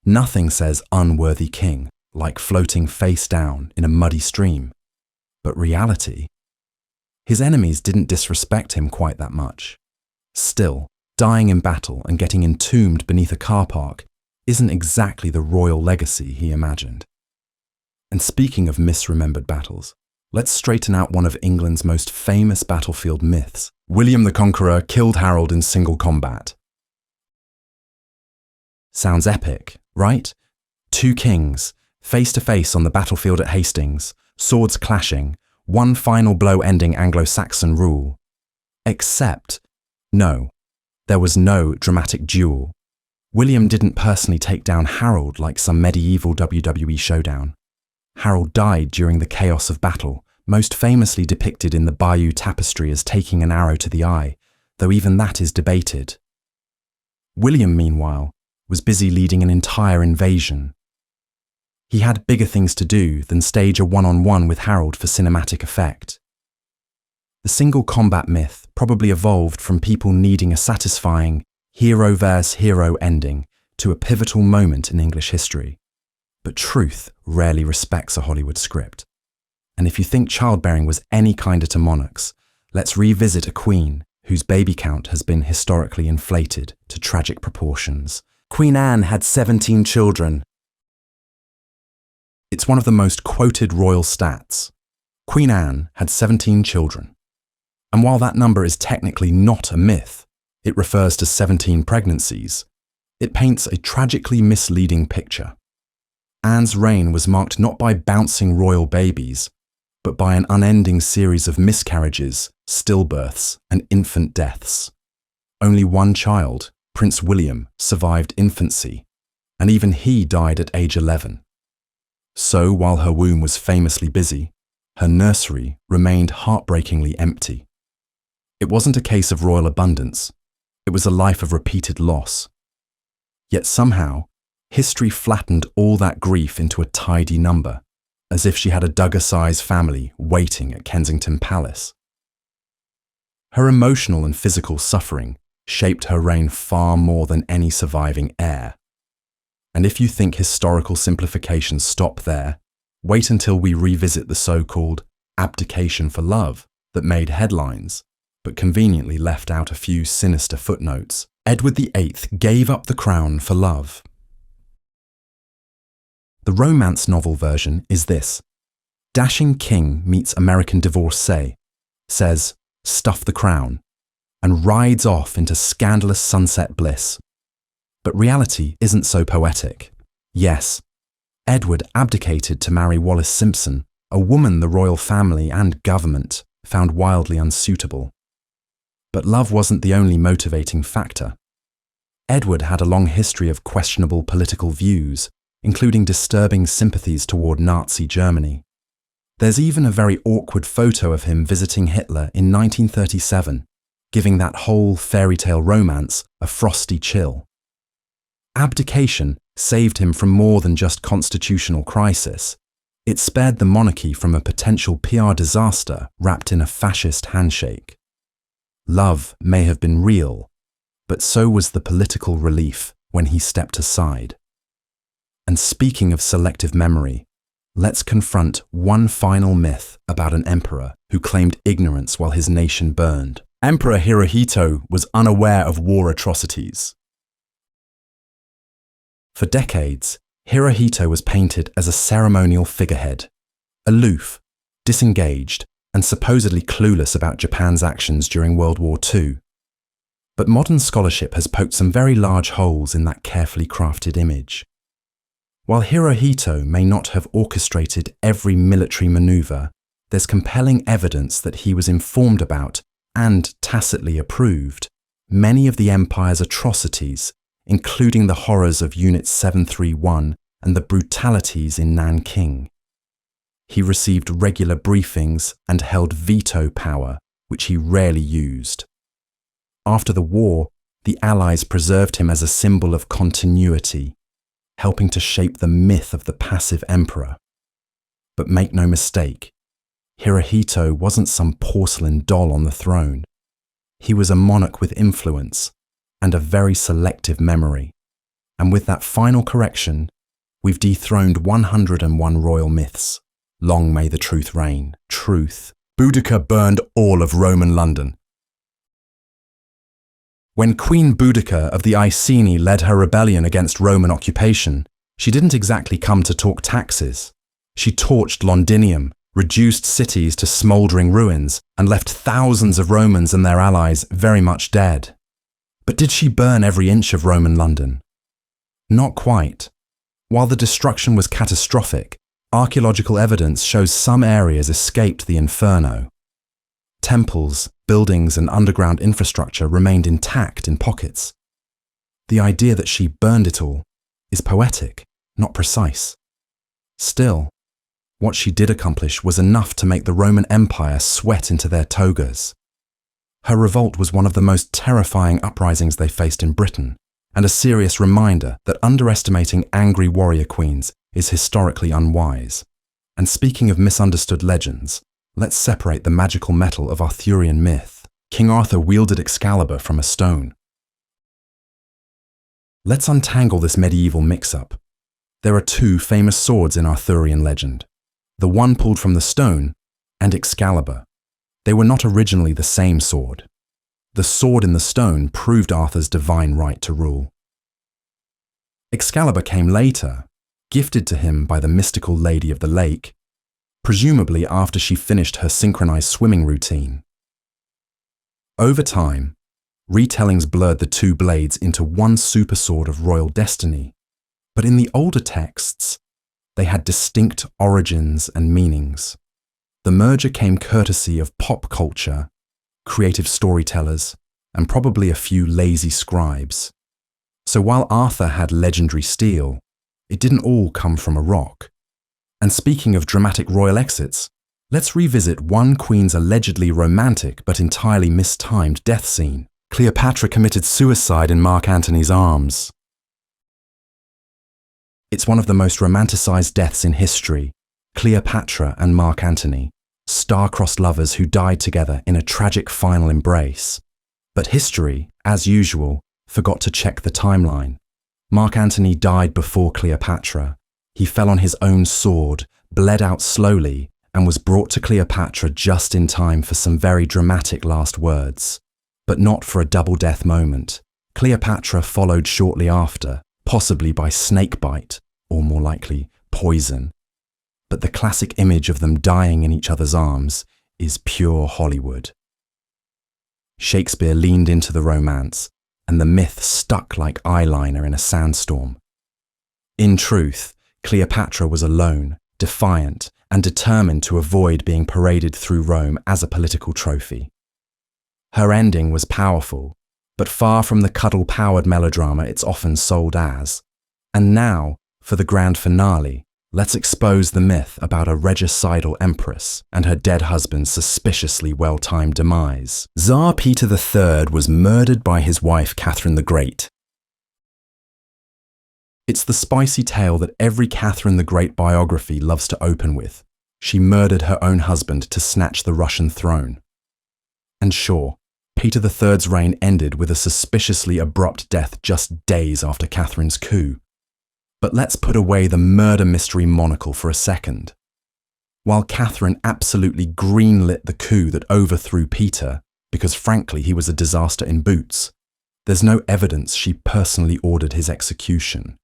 Nothing says unworthy king, like floating face down in a muddy stream. But reality? His enemies didn't disrespect him quite that much. Still, dying in battle and getting entombed beneath a car park isn't exactly the royal legacy he imagined. And speaking of misremembered battles, let's straighten out one of England's most famous battlefield myths. William the Conqueror killed Harold in single combat. Sounds epic, right? Two kings, face to face on the battlefield at Hastings, swords clashing, one final blow ending Anglo-Saxon rule. Except, no, there was no dramatic duel. William didn't personally take down Harold like some medieval WWE showdown. Harold died during the chaos of battle, most famously depicted in the Bayeux Tapestry as taking an arrow to the eye, though even that is debated. William, meanwhile, was busy leading an entire invasion. He had bigger things to do than stage a one-on-one with Harold for cinematic effect. The single combat myth probably evolved from people needing a satisfying hero versus hero ending to a pivotal moment in English history. But truth rarely respects a Hollywood script. And if you think childbearing was any kinder to monarchs, let's revisit a queen whose baby count has been historically inflated to tragic proportions. Queen Anne had 17 children. It's one of the most quoted royal stats. Queen Anne had 17 children. And while that number is technically not a myth, it refers to 17 pregnancies, it paints a tragically misleading picture. Anne's reign was marked not by bouncing royal babies, but by an unending series of miscarriages, stillbirths, and infant deaths. Only one child, Prince William, survived infancy, and even he died at age 11. So, while her womb was famously busy, her nursery remained heartbreakingly empty. It wasn't a case of royal abundance, it was a life of repeated loss. Yet somehow, history flattened all that grief into a tidy number, as if she had a Duggar-sized family waiting at Kensington Palace. Her emotional and physical suffering shaped her reign far more than any surviving heir. And if you think historical simplifications stop there, wait until we revisit the so-called abdication for love that made headlines, but conveniently left out a few sinister footnotes. Edward VIII gave up the crown for love. The romance novel version is this. Dashing king meets American divorcee, says, "Stuff the crown," and rides off into scandalous sunset bliss. But reality isn't so poetic. Yes, Edward abdicated to marry Wallis Simpson, a woman the royal family and government found wildly unsuitable. But love wasn't the only motivating factor. Edward had a long history of questionable political views, including disturbing sympathies toward Nazi Germany. There's even a very awkward photo of him visiting Hitler in 1937, giving that whole fairy tale romance a frosty chill. Abdication saved him from more than just constitutional crisis. It spared the monarchy from a potential PR disaster wrapped in a fascist handshake. Love may have been real, but so was the political relief when he stepped aside. And speaking of selective memory, let's confront one final myth about an emperor who claimed ignorance while his nation burned. Emperor Hirohito was unaware of war atrocities. For decades, Hirohito was painted as a ceremonial figurehead, aloof, disengaged, and supposedly clueless about Japan's actions during World War II. But modern scholarship has poked some very large holes in that carefully crafted image. While Hirohito may not have orchestrated every military maneuver, there's compelling evidence that he was informed about and tacitly approved many of the Empire's atrocities, including the horrors of Unit 731 and the brutalities in Nanking. He received regular briefings and held veto power, which he rarely used. After the war, the Allies preserved him as a symbol of continuity, helping to shape the myth of the passive emperor. But make no mistake, Hirohito wasn't some porcelain doll on the throne. He was a monarch with influence and a very selective memory. And with that final correction, we've dethroned 101 royal myths. Long may the truth reign. Truth. Boudica burned all of Roman London. When Queen Boudica of the Iceni led her rebellion against Roman occupation, she didn't exactly come to talk taxes. She torched Londinium, reduced cities to smouldering ruins, and left thousands of Romans and their allies very much dead. But did she burn every inch of Roman London? Not quite. While the destruction was catastrophic, archaeological evidence shows some areas escaped the inferno. Temples, buildings, and underground infrastructure remained intact in pockets. The idea that she burned it all is poetic, not precise. Still, what she did accomplish was enough to make the Roman Empire sweat into their togas. Her revolt was one of the most terrifying uprisings they faced in Britain, and a serious reminder that underestimating angry warrior queens is historically unwise. And speaking of misunderstood legends, let's separate the magical metal of Arthurian myth. King Arthur wielded Excalibur from a stone. Let's untangle this medieval mix-up. There are two famous swords in Arthurian legend. The one pulled from the stone, and Excalibur. They were not originally the same sword. The sword in the stone proved Arthur's divine right to rule. Excalibur came later, gifted to him by the mystical Lady of the Lake, presumably after she finished her synchronized swimming routine. Over time, retellings blurred the two blades into one super sword of royal destiny, but in the older texts, they had distinct origins and meanings. The merger came courtesy of pop culture, creative storytellers, and probably a few lazy scribes. So while Arthur had legendary steel, it didn't all come from a rock. And speaking of dramatic royal exits, let's revisit one queen's allegedly romantic but entirely mistimed death scene. Cleopatra committed suicide in Mark Antony's arms. It's one of the most romanticized deaths in history. Cleopatra and Mark Antony, star-crossed lovers who died together in a tragic final embrace. But history, as usual, forgot to check the timeline. Mark Antony died before Cleopatra. He fell on his own sword, bled out slowly, and was brought to Cleopatra just in time for some very dramatic last words. But not for a double-death moment. Cleopatra followed shortly after, possibly by snakebite, or more likely, poison. But the classic image of them dying in each other's arms is pure Hollywood. Shakespeare leaned into the romance, and the myth stuck like eyeliner in a sandstorm. In truth, Cleopatra was alone, defiant, and determined to avoid being paraded through Rome as a political trophy. Her ending was powerful, but far from the cuddle-powered melodrama it's often sold as. And now, for the grand finale, let's expose the myth about a regicidal empress and her dead husband's suspiciously well-timed demise. Tsar Peter III was murdered by his wife Catherine the Great. It's the spicy tale that every Catherine the Great biography loves to open with. She murdered her own husband to snatch the Russian throne. And sure, Peter III's reign ended with a suspiciously abrupt death just days after Catherine's coup. But let's put away the murder mystery monocle for a second. While Catherine absolutely greenlit the coup that overthrew Peter, because frankly he was a disaster in boots, there's no evidence she personally ordered his execution.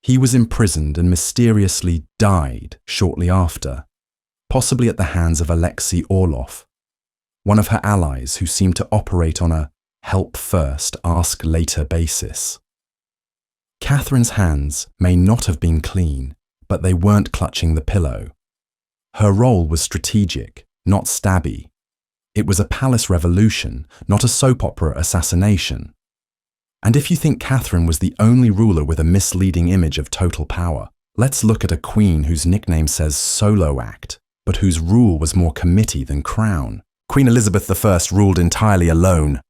He was imprisoned and mysteriously died shortly after, possibly at the hands of Alexei Orlov, one of her allies who seemed to operate on a help first, ask later basis. Catherine's hands may not have been clean, but they weren't clutching the pillow. Her role was strategic, not stabby. It was a palace revolution, not a soap opera assassination. And if you think Catherine was the only ruler with a misleading image of total power, let's look at a queen whose nickname says solo act, but whose rule was more committee than crown. Queen Elizabeth I ruled entirely alone.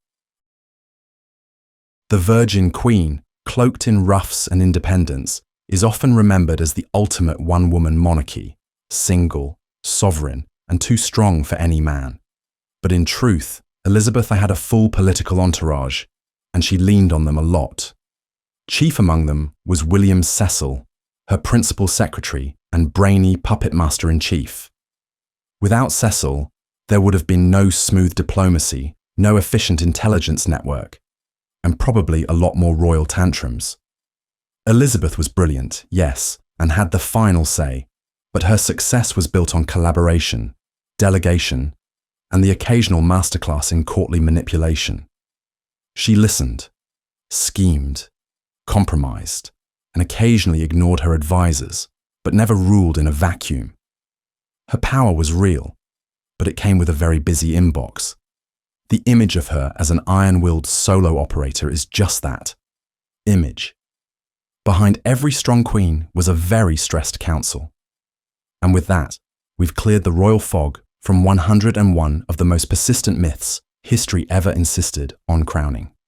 The Virgin Queen, cloaked in ruffs and independence, is often remembered as the ultimate one-woman monarchy, single, sovereign, and too strong for any man. But in truth, Elizabeth had a full political entourage, and she leaned on them a lot. Chief among them was William Cecil, her principal secretary and brainy puppet master-in-chief. Without Cecil, there would have been no smooth diplomacy, no efficient intelligence network, and probably a lot more royal tantrums. Elizabeth was brilliant, yes, and had the final say, but her success was built on collaboration, delegation, and the occasional masterclass in courtly manipulation. She listened, schemed, compromised, and occasionally ignored her advisors, but never ruled in a vacuum. Her power was real, but it came with a very busy inbox. The image of her as an iron-willed solo operator is just that, image. Behind every strong queen was a very stressed council. And with that, we've cleared the royal fog from 101 of the most persistent myths history ever insisted on crowning.